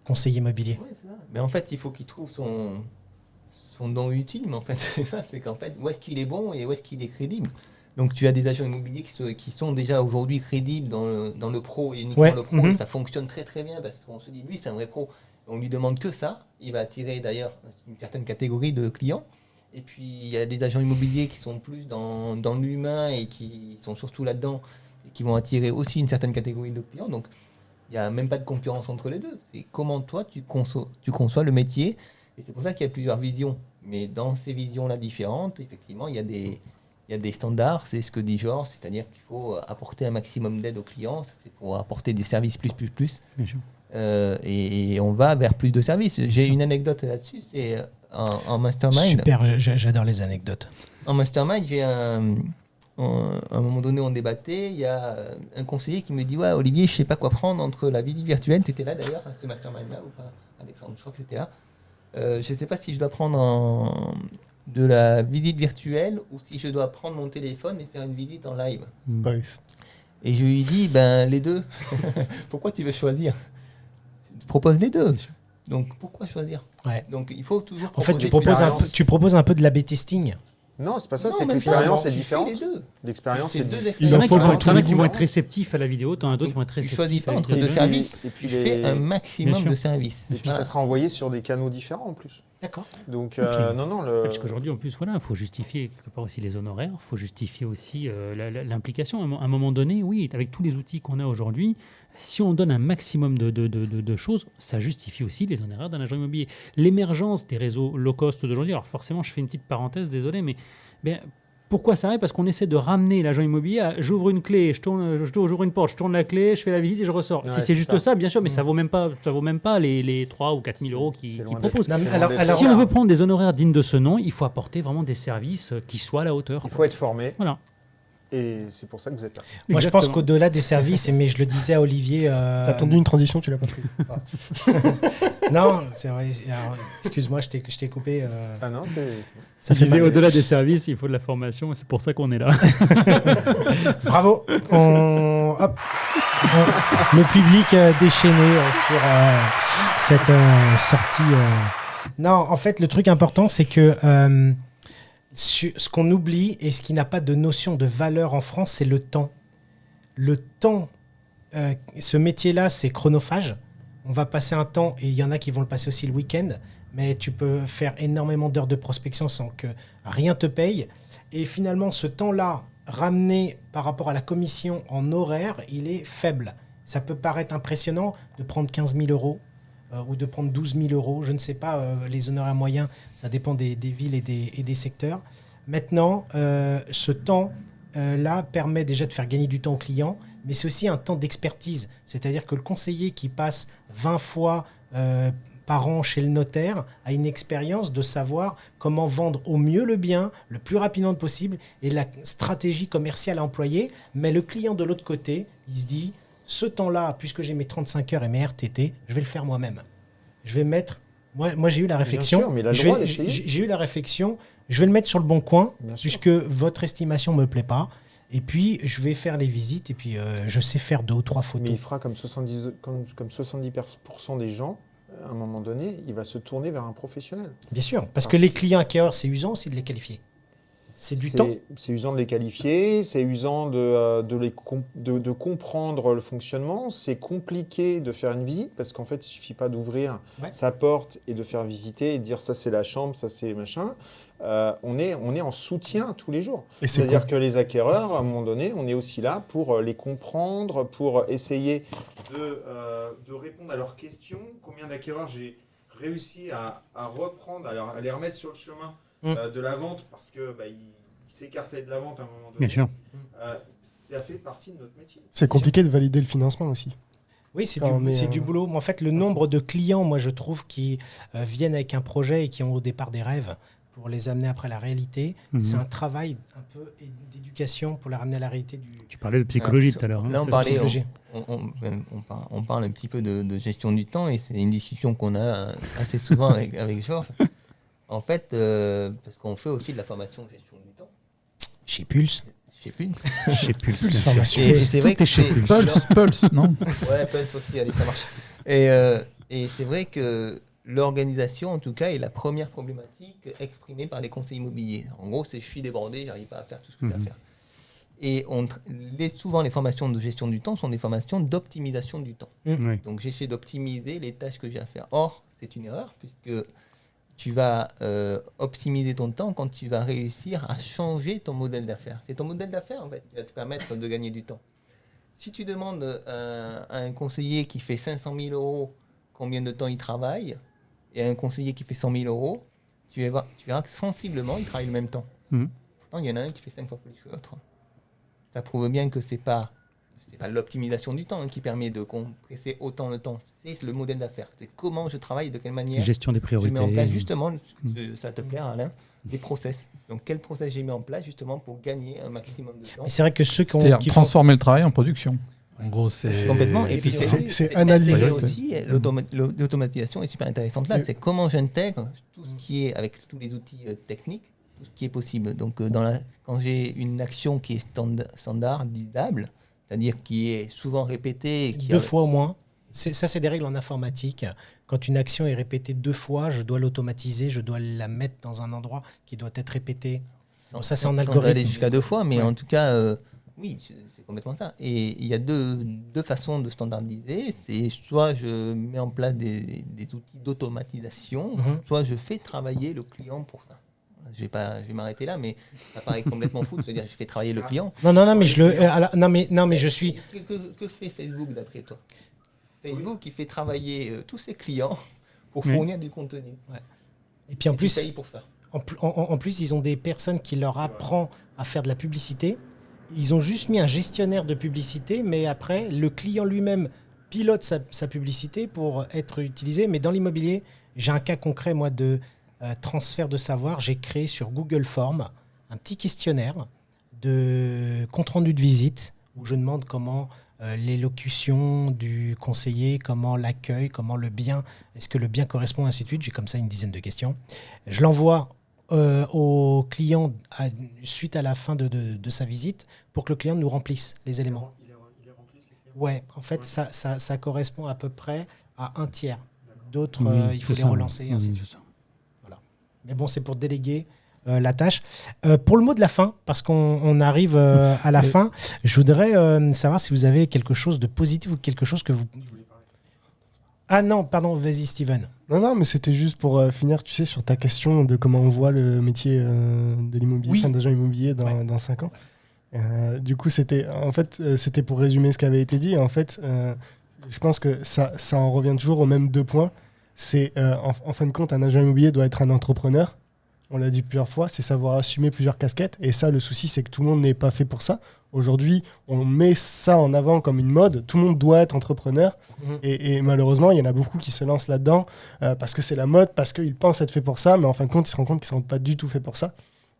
conseillers immobiliers. Ouais, c'est ça. Mais en fait, il faut qu'il trouve son don ultime. En fait, c'est ça, c'est qu'en fait, où est-ce qu'il est bon et où est-ce qu'il est crédible. Donc tu as des agents immobiliers qui sont déjà aujourd'hui crédibles dans le pro et uniquement le pro, et ça fonctionne très très bien parce qu'on se dit lui c'est un vrai pro, on lui demande que ça, il va attirer d'ailleurs une certaine catégorie de clients. Et puis il y a des agents immobiliers qui sont plus dans l'humain et qui sont surtout là-dedans et qui vont attirer aussi une certaine catégorie de clients. Donc il n'y a même pas de concurrence entre les deux, c'est comment toi tu conçois le métier, et c'est pour ça qu'il y a plusieurs visions. Mais dans ces visions-là différentes, effectivement, il y a des standards, c'est ce que dit Georges, c'est-à-dire qu'il faut apporter un maximum d'aide aux clients, c'est pour apporter des services plus. Bien sûr. Et on va vers plus de services. J'ai une anecdote là-dessus, c'est en mastermind. Super, j'adore les anecdotes. En mastermind, à un moment donné, on débattait, il y a un conseiller qui me dit « Ouais, Olivier, je ne sais pas quoi prendre entre la visite virtuelle. » Tu étais là d'ailleurs, à ce mastermind-là ou pas, Alexandre? Je crois que tu étais là. Je ne sais pas si je dois prendre de la visite virtuelle ou si je dois prendre mon téléphone et faire une visite en live. Bref. Et je lui dis, les deux. Pourquoi tu veux choisir? Je te propose les deux. Donc pourquoi choisir? Donc il faut toujours proposer. En fait, tu proposes un peu de l'A/B testing. Non, c'est pas ça, Non, c'est que même l'expérience pas. est Tu différente. fais les deux. L'expérience Tu est fais deux différente. Il en expériences faut pour différentes. tous T'en les as qui vont goûts. être réceptifs à la vidéo, t'en as d'autres qui vont être Tu réceptifs. choisis pas à la entre deux vidéo. services. Et puis Tu fais un maximum Bien sûr. de services. Et puis ça sera envoyé sur des canaux différents en plus. D'accord. Donc, Ok. non, Parce qu'aujourd'hui, en plus, voilà, il faut justifier quelque part aussi les honoraires, il faut justifier aussi l'implication. À un moment donné, oui, avec tous les outils qu'on a aujourd'hui, si on donne un maximum de choses, ça justifie aussi les honoraires d'un agent immobilier. L'émergence des réseaux low cost d'aujourd'hui, alors forcément, je fais une petite parenthèse, désolé, mais pourquoi ça arrive? Parce qu'on essaie de ramener l'agent immobilier à j'ouvre une clé, j'ouvre une porte, je tourne la clé, je fais la visite et je ressors. Ouais, Si c'est c'est juste ça. ça, bien sûr, mais ça vaut même pas les 3 ou 4 000 euros C'est qu'ils loin proposent. Non, mais C'est alors- loin d'être alors- Si on veut prendre des honoraires dignes de ce nom, il faut apporter vraiment des services qui soient à la hauteur. il faut être formé. Voilà. Et c'est pour ça que vous êtes là. Moi, je pense Exactement. qu'au-delà des services, mais je le disais à Olivier. T'as attendu une transition, tu l'as pas pris. Non, c'est vrai. Alors, excuse-moi, je t'ai coupé. Ah non, c'est... Ça Je fait disais, mal. au-delà des services, il faut de la formation, et c'est pour ça qu'on est là. Bravo. Hop. Le public déchaîné sur cette sortie. Non, en fait, le truc important, c'est que ce qu'on oublie et ce qui n'a pas de notion de valeur en France, c'est le temps. Le temps, ce métier-là, c'est chronophage. On va passer un temps, et il y en a qui vont le passer aussi le week-end, mais tu peux faire énormément d'heures de prospection sans que rien te paye. Et finalement, ce temps-là, ramené par rapport à la commission en horaire, il est faible. Ça peut paraître impressionnant de prendre 15 000 euros ou de prendre 12 000 euros. Je ne sais pas, les honoraires moyens, ça dépend des villes et des secteurs. Maintenant, ce temps-là permet déjà de faire gagner du temps au client, mais c'est aussi un temps d'expertise. C'est-à-dire que le conseiller qui passe 20 fois par an chez le notaire a une expérience de savoir comment vendre au mieux le bien, le plus rapidement possible, et la stratégie commerciale à employer. Mais le client de l'autre côté, il se dit, ce temps-là, puisque j'ai mes 35 heures et mes RTT, je vais le faire moi-même. Je vais mettre... Moi j'ai eu la réflexion. sûr, mais il a le je droit vais- d'essayer. j'ai eu la réflexion. Je vais le mettre sur le bon coin, Bien sûr. puisque votre estimation me plaît pas. Et puis, je vais faire les visites. Et puis, je sais faire 2 ou 3 Mais photos. il fera comme 70% des gens, à un moment donné, il va se tourner vers un professionnel. Bien sûr. Parce que les clients acquéreurs, c'est usant aussi de les qualifier. C'est du temps. C'est usant de les qualifier, c'est usant de comprendre le fonctionnement, c'est compliqué de faire une visite parce qu'en fait, il ne suffit pas d'ouvrir Ouais. sa porte et de faire visiter et de dire ça c'est la chambre, ça c'est machin. On est en soutien tous les jours. Et c'est C'est-à-dire que les acquéreurs, à un moment donné, on est aussi là pour les comprendre, pour essayer de répondre à leurs questions. Combien d'acquéreurs j'ai réussi à reprendre, à les remettre sur le chemin de la vente parce que ils s'écartaient de la vente à un moment donné. Bien sûr. Ça fait partie de notre métier. C'est compliqué de valider le financement aussi. Oui, c'est Quand on est, du boulot. Mais en fait, le nombre de clients, moi, je trouve, qui viennent avec un projet et qui ont au départ des rêves pour les amener après à la réalité, c'est un travail un peu d'éducation pour les ramener à la réalité du... Tu parlais de psychologie tout à l'heure. hein. Là, on Ça, parlait, psychologie. on parle un petit peu de gestion du temps et c'est une discussion qu'on a assez souvent avec Georges. En fait, parce qu'on fait aussi de la formation de gestion du temps. Chez Pulse. Je sais plus. Je sais plus. Pulse bien sûr. formation. Et c'est vrai Tout est que chez c'est- Pulse. Pulse, non? Ouais, Pulse aussi, allez, ça marche. Et c'est vrai que l'organisation, en tout cas, est la première problématique exprimée par les conseillers immobiliers. En gros, c'est je suis débordé, j'arrive pas à faire tout ce que j'ai à faire. Et souvent, les formations de gestion du temps sont des formations d'optimisation du temps. Oui. Donc, j'essaie d'optimiser les tâches que j'ai à faire. Or, c'est une erreur, puisque tu vas optimiser ton temps quand tu vas réussir à changer ton modèle d'affaires. C'est ton modèle d'affaires, en fait, qui va te permettre de gagner du temps. Si tu demandes à un conseiller qui fait 500 000 euros combien de temps il travaille, et à un conseiller qui fait 100 000 euros, tu verras que sensiblement, ils travaillent le même temps. Mhm. Pourtant, il y en a un qui fait 5 fois plus que l'autre. Ça prouve bien que c'est pas l'optimisation du temps qui permet de compresser autant le temps. C'est le modèle d'affaires. C'est comment je travaille, de quelle manière Gestion des je priorités. mets en place justement, ça te plaît Alain, des process. Donc quel process j'ai mis en place justement pour gagner un maximum de temps. Mais c'est vrai que ceux qui C'est-à-dire qui font... transformer le travail en production. En gros, c'est... Complètement. Et puis c'est analyser. intégrer aussi l'automatisation est super intéressante là. C'est comment j'intègre tout ce qui est avec tous les outils techniques, tout ce qui est possible. Donc quand j'ai une action qui est standardisable, c'est-à-dire qui est souvent répétée, et qui 2 fois au moins. Ça, c'est des règles en informatique. Quand une action est répétée 2 fois, je dois l'automatiser, je dois la mettre dans un endroit qui doit être répété. Bon, ça, c'est en sans algorithme. aller jusqu'à 2 fois, mais Ouais. en tout cas, oui, c'est complètement ça. Et il y a deux façons de standardiser. C'est soit je mets en place des outils d'automatisation, soit je fais travailler le client pour ça. Je vais m'arrêter là, mais ça paraît complètement fou de se dire je fais travailler le client. Non, mais je suis. Que fait Facebook d'après toi? Facebook, il fait travailler tous ses clients pour Oui. fournir du contenu. Et puis en Et tu plus, payes pour ça. en plus, ils ont des personnes qui leur apprennent à faire de la publicité. Ils ont juste mis un gestionnaire de publicité, mais après, le client lui-même pilote sa publicité pour être utilisé. Mais dans l'immobilier, j'ai un cas concret, moi, de transfert de savoir. J'ai créé sur Google Forms un petit questionnaire de compte-rendu de visite où je demande comment l'élocution du conseiller, comment l'accueil, comment le bien, est-ce que le bien correspond, ainsi de suite. J'ai comme ça une dizaine de questions. Je l'envoie au client suite à la fin de sa visite pour que le client nous remplisse les éléments. Ouais, en fait, ça correspond à peu près à un tiers. D'autres, il faut les relancer. Ainsi de suite. Voilà. Mais bon, c'est pour déléguer la tâche. Pour le mot de la fin, parce qu'on arrive à la fin, je voudrais savoir si vous avez quelque chose de positif ou quelque chose que vous... Ah non, pardon, vas-y Steven. Non, mais c'était juste pour finir, tu sais, sur ta question de comment on voit le métier de l'immobilier, Oui. d'agent immobilier dans 5 ans. Du coup, c'était pour résumer ce qui avait été dit. En fait, je pense que ça en revient toujours aux mêmes 2 points. C'est, en fin de compte, un agent immobilier doit être un entrepreneur. On l'a dit plusieurs fois, c'est savoir assumer plusieurs casquettes. Et ça, le souci, c'est que tout le monde n'est pas fait pour ça. Aujourd'hui, on met ça en avant comme une mode. Tout le monde doit être entrepreneur. Et malheureusement, il y en a beaucoup qui se lancent là-dedans parce que c'est la mode, parce qu'ils pensent être fait pour ça. Mais en fin de compte, ils se rendent compte qu'ils ne sont pas du tout faits pour ça.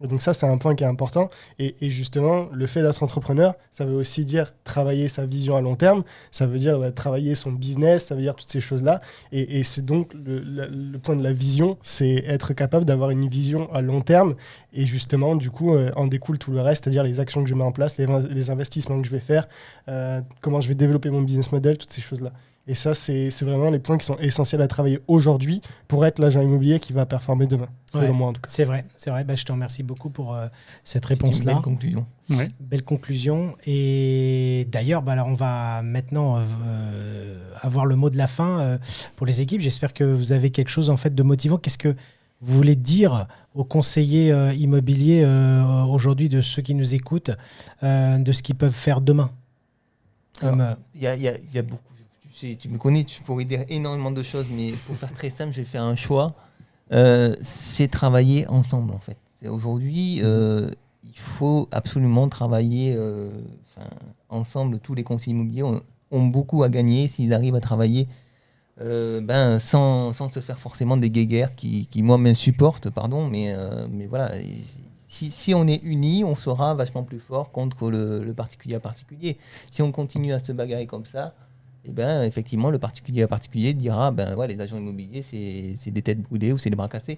Et donc ça, c'est un point qui est important. Et justement, le fait d'être entrepreneur, ça veut aussi dire travailler sa vision à long terme. Ça veut dire travailler son business, ça veut dire toutes ces choses-là. Et c'est donc le point de la vision, c'est être capable d'avoir une vision à long terme. Et justement, du coup, en découle tout le reste, c'est-à-dire les actions que je mets en place, les investissements que je vais faire, comment je vais développer mon business model, toutes ces choses-là. Et ça, c'est vraiment les points qui sont essentiels à travailler aujourd'hui pour être l'agent immobilier qui va performer demain, selon moi en tout cas. C'est vrai. Bah, je te remercie beaucoup pour cette C'est une réponse-là. belle conclusion. Ouais. Belle conclusion. Et d'ailleurs, alors on va maintenant avoir le mot de la fin pour les équipes. J'espère que vous avez quelque chose en fait de motivant. Qu'est-ce que vous voulez dire aux conseillers immobiliers aujourd'hui, de ceux qui nous écoutent, de ce qu'ils peuvent faire demain? Il y a beaucoup. Tu me connais, tu pourrais dire énormément de choses, mais pour faire très simple, je vais faire un choix. C'est travailler ensemble, en fait. Aujourd'hui, il faut absolument travailler ensemble. Tous les conseillers immobiliers ont beaucoup à gagner s'ils arrivent à travailler sans se faire forcément des guéguerres qui moi, m'insupportent, pardon, mais voilà. Si on est unis, on sera vachement plus fort contre le particulier à particulier. Si on continue à se bagarrer comme ça, effectivement, le particulier à particulier dira les agents immobiliers, c'est des têtes brûlées ou c'est des bras cassés.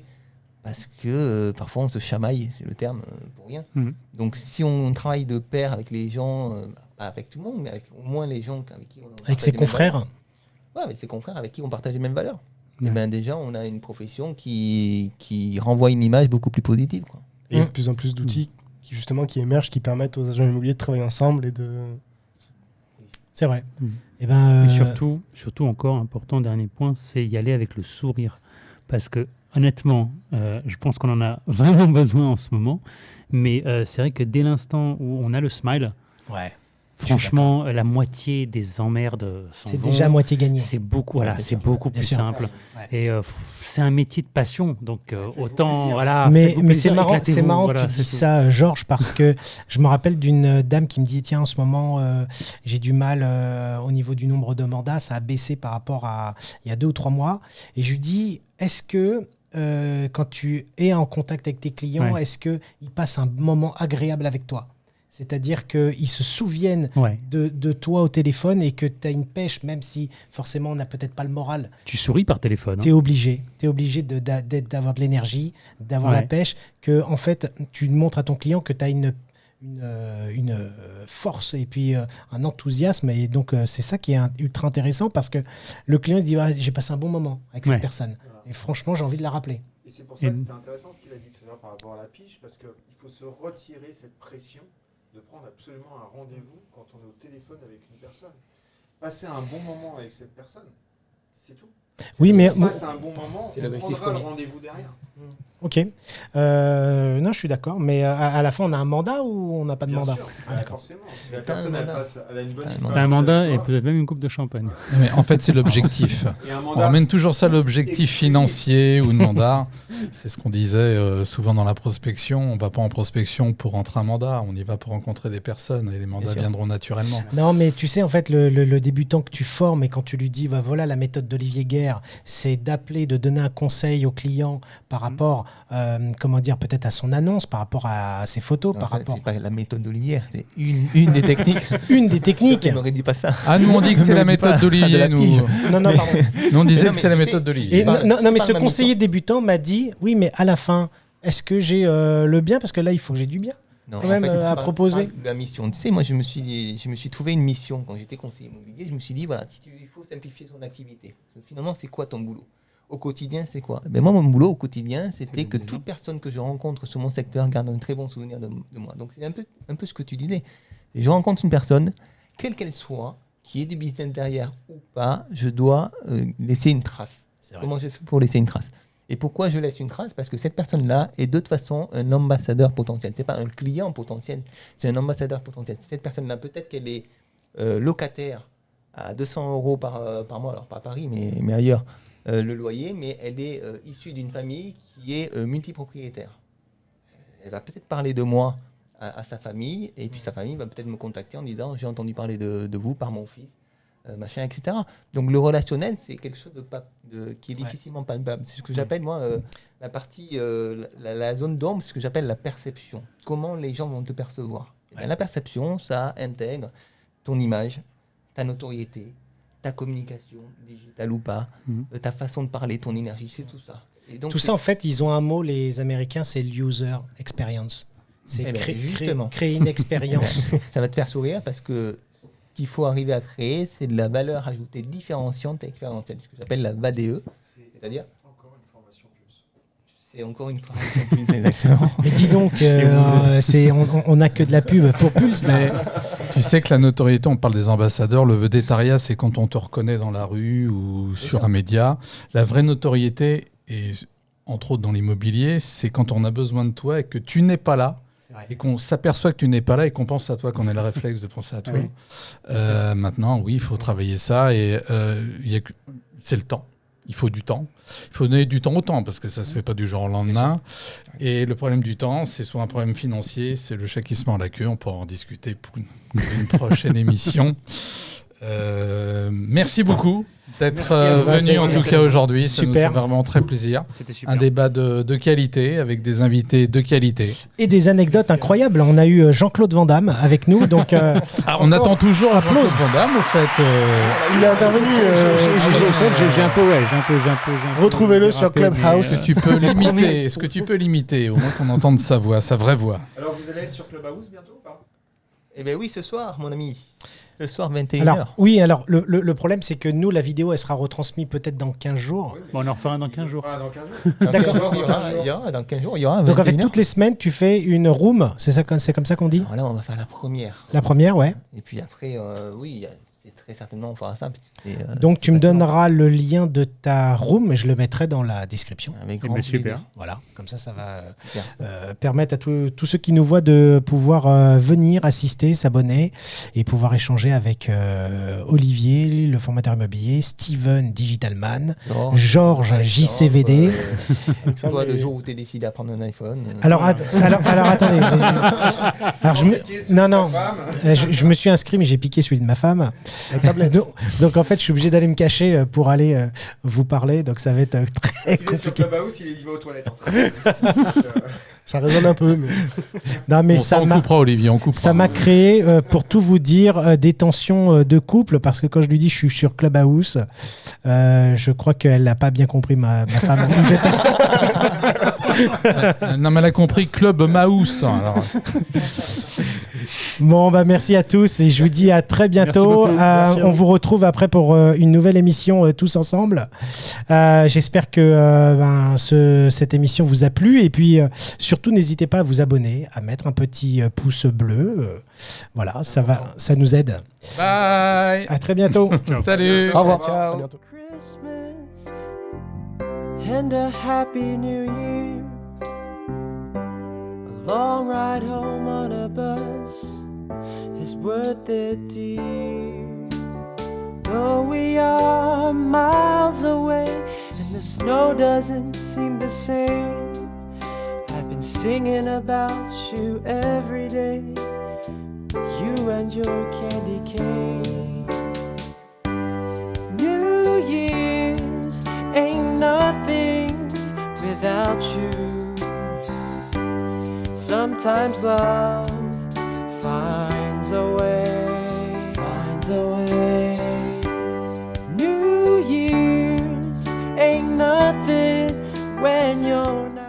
Parce que parfois on se chamaille, c'est le terme, pour rien. Donc si on travaille de pair avec les gens, pas avec tout le monde, mais avec au moins les gens avec qui on avec ses confrères. Avec ses confrères avec qui on partage les mêmes valeurs. Et déjà, on a une profession qui renvoie une image beaucoup plus positive, quoi. Et de plus en plus d'outils qui émergent, qui permettent aux agents immobiliers de travailler ensemble et de... C'est vrai. Et surtout, encore important, dernier point, c'est y aller avec le sourire. Parce que, honnêtement, je pense qu'on en a vraiment besoin en ce moment. Mais c'est vrai que dès l'instant où on a le smile, franchement, la moitié des emmerdes c'est déjà moitié gagné. C'est beaucoup, c'est beaucoup plus simple. Ouais. Et c'est un métier de passion, donc autant Mais c'est marrant que tu dis ça, Georges, parce que je me rappelle d'une dame qui me dit tiens, en ce moment j'ai du mal au niveau du nombre de mandats, ça a baissé par rapport à il y a 2 ou 3 mois, et je lui dis est-ce que quand tu es en contact avec tes clients, est-ce qu'ils passent un moment agréable avec toi? C'est-à-dire qu'ils se souviennent de toi au téléphone et que tu as une pêche, même si forcément on n'a peut-être pas le moral. Tu souris par téléphone. Tu es obligé d'avoir de l'énergie, d'avoir la pêche, que en fait tu montres à ton client que tu as une force et puis un enthousiasme. Et donc c'est ça qui est ultra intéressant parce que le client se dit j'ai passé un bon moment avec cette personne. Et franchement, j'ai envie de la rappeler. Et c'est pour ça que c'était intéressant ce qu'il a dit tout à l'heure par rapport à la pige, parce qu'il faut se retirer cette pression de prendre absolument un rendez-vous quand on est au téléphone avec une personne. Passer un bon moment avec cette personne, c'est tout. Oui, mais passe un bon moment, c'est on l'objectif prendra le premier. rendez-vous derrière. Ok. Non, je suis d'accord. Mais à la fin, on a un mandat ou on n'a pas de Bien mandat? sûr, Ah, d'accord. forcément. Si la T'as un personne mandat. elle a une bonne T'as un expérience. T'as un mandat et avec toi, peut-être même une coupe de champagne. Mais en fait, c'est l'objectif. et un On mandat ramène toujours ça à l'objectif exclusif. financier ou de mandat. C'est ce qu'on disait souvent dans la prospection. On ne va pas en prospection pour rentrer un mandat. On y va pour rencontrer des personnes et les mandats sûr. viendront naturellement. Non, mais tu sais, en fait, le débutant que tu formes et quand tu lui dis, bah, voilà, la méthode d'Olivier Guerre, c'est d'appeler, de donner un conseil au client par rapport, comment dire, peut-être à son annonce, par rapport à ses photos, Non, par ça, rapport c'est pas la méthode d'Olivier, c'est une des techniques. une des techniques. Je n'aurais dit pas ça. Ah, nous, on dit que c'est la Ne me dis pas méthode ça de d'Olivier. la Nous, pige. Non, non, pardon. nous, on disait Non, que mais c'est la tu sais- méthode d'Olivier. Et Bah, non, non, mais par ce la conseiller mission. débutant m'a dit, oui, mais à la fin, est-ce que j'ai le bien? Parce que là, il faut que j'ai du bien. Non, Quand même, à par- proposer. par la mission. Tu sais, moi, je me suis trouvé une mission quand j'étais conseiller immobilier. Je me suis dit, voilà, il faut simplifier son activité. Finalement, c'est quoi ton boulot? Au quotidien, c'est quoi? Ben moi, mon boulot au quotidien, c'était que toute personne que je rencontre sur mon secteur garde un très bon souvenir de moi. Donc, c'est un peu ce que tu disais. Et je rencontre une personne, quelle qu'elle soit, qui ait du business derrière ou pas, je dois laisser une trace. Comment je fais pour laisser une trace? Et pourquoi je laisse une trace? Parce que cette personne-là est de toute façon un ambassadeur potentiel. Ce n'est pas un client potentiel, c'est un ambassadeur potentiel. Cette personne-là, peut-être qu'elle est locataire à 200 € par mois, alors pas à Paris, mais ailleurs, le loyer, mais elle est issue d'une famille qui est multipropriétaire. Elle va peut-être parler de moi à sa famille, et puis sa famille va peut-être me contacter en disant « j'ai entendu parler de vous par mon fils ». Machin, etc. Donc le relationnel, c'est quelque chose qui est difficilement palpable. C'est ce que j'appelle, moi, la partie, la zone d'ombre, c'est ce que j'appelle la perception. Comment les gens vont te percevoir. Et bien, la perception, ça intègre ton image, ta notoriété, ta communication, digitale ou pas, ta façon de parler, ton énergie, c'est tout ça. Et donc, Tout ça, en fait, ils ont un mot, les Américains, c'est l'user experience. C'est Eh ben, justement. créer une expérience. ça va te faire sourire parce que ce qu'il faut arriver à créer, c'est de la valeur ajoutée différenciante et expérientielle, ce que j'appelle la VADE, c'est-à-dire Encore une formation plus. c'est encore une formation plus exactement. Mais dis donc, on n'a que de la pub pour Pulse, là. Mais tu sais que la notoriété, on parle des ambassadeurs, le vedettariat, c'est quand on te reconnaît dans la rue ou sur un média. La vraie notoriété, et entre autres dans l'immobilier, c'est quand on a besoin de toi et que tu n'es pas là. Et qu'on s'aperçoit que tu n'es pas là et qu'on pense à toi, qu'on ait le réflexe de penser à toi. Oui. Maintenant, oui, il faut travailler ça et c'est le temps. Il faut du temps. Il faut donner du temps au temps parce que ça ne se fait pas du jour au lendemain. Et le problème du temps, c'est soit un problème financier, c'est le chat qui se mord la queue. On pourra en discuter pour une prochaine émission. Merci beaucoup d'être venu en tout cas aujourd'hui. Ça nous fait vraiment très plaisir. C'était super. Un débat de qualité avec des invités de qualité. Et des anecdotes incroyables. On a eu Jean-Claude Van Damme avec nous. Donc, On attend toujours Jean-Claude Van Damme, au fait. Il est intervenu. J'ai un peu. Retrouvez-le sur Clubhouse. Est-ce que tu peux l'imiter? Est-ce que tu peux l'imiter? Au moins qu'on entende sa voix, sa vraie voix. Alors vous allez être sur Clubhouse bientôt ou pas? Eh bien oui, ce soir, mon ami. Ce soir, 21h. alors, oui, alors le problème, c'est que nous, la vidéo, elle sera retransmise peut-être dans 15 jours. Bon, on en refera un dans 15 jours. Ah, dans 15 jours. D'accord. Dans 15 jours, il y aura. Donc, en fait, 21h. toutes les semaines, tu fais une room. C'est comme ça qu'on dit? Alors là, on va faire la première. La première, ouais. Et puis après, oui, c'est très certainement, on fera ça. Parce que c'est, Donc, tu me passionnant. donneras le lien de ta room et je le mettrai dans la description. Avec Eh grand ben, plaisir. super. Voilà, comme ça va Super. permettre à tous ceux qui nous voient de pouvoir venir, assister, s'abonner et pouvoir échanger avec Olivier, le formateur immobilier, Steven, Digitalman, Georges, JCVD. Toi, le jour où tu es décidé à prendre un iPhone. Alors attendez. Alors, je me suis inscrit, mais j'ai piqué celui de ma femme. Donc en fait, je suis obligé d'aller me cacher pour aller vous parler. Donc ça va être très S'il est sur compliqué. Clubhouse, il va aux toilettes. En fait. Ça résonne un peu. Mais... Non, mais On coupera, Olivier, on coupera. ça m'a créé, pour tout vous dire, des tensions de couple, parce que quand je lui dis je suis sur Clubhouse, je crois qu'elle n'a pas bien compris ma femme. Non, mais elle a compris Club Mouse. Alors. Bon, bah merci à tous et je vous dis à très bientôt. Merci à On vous. vous retrouve après pour une nouvelle émission tous ensemble. J'espère que cette émission vous a plu et puis surtout n'hésitez pas à vous abonner, à mettre un petit pouce bleu. Voilà, ça nous aide. Bye. À très bientôt. Salut. Au revoir. Ciao. À bientôt. Christmas and a happy new year. A long ride home on a bus is worth it, dear. Though we are miles away and the snow doesn't seem the same, I've been singing about you every day, you and your candy cane. New Year's ain't nothing without you. Sometimes love finds a way, finds a way. New Year's ain't nothing when you're not.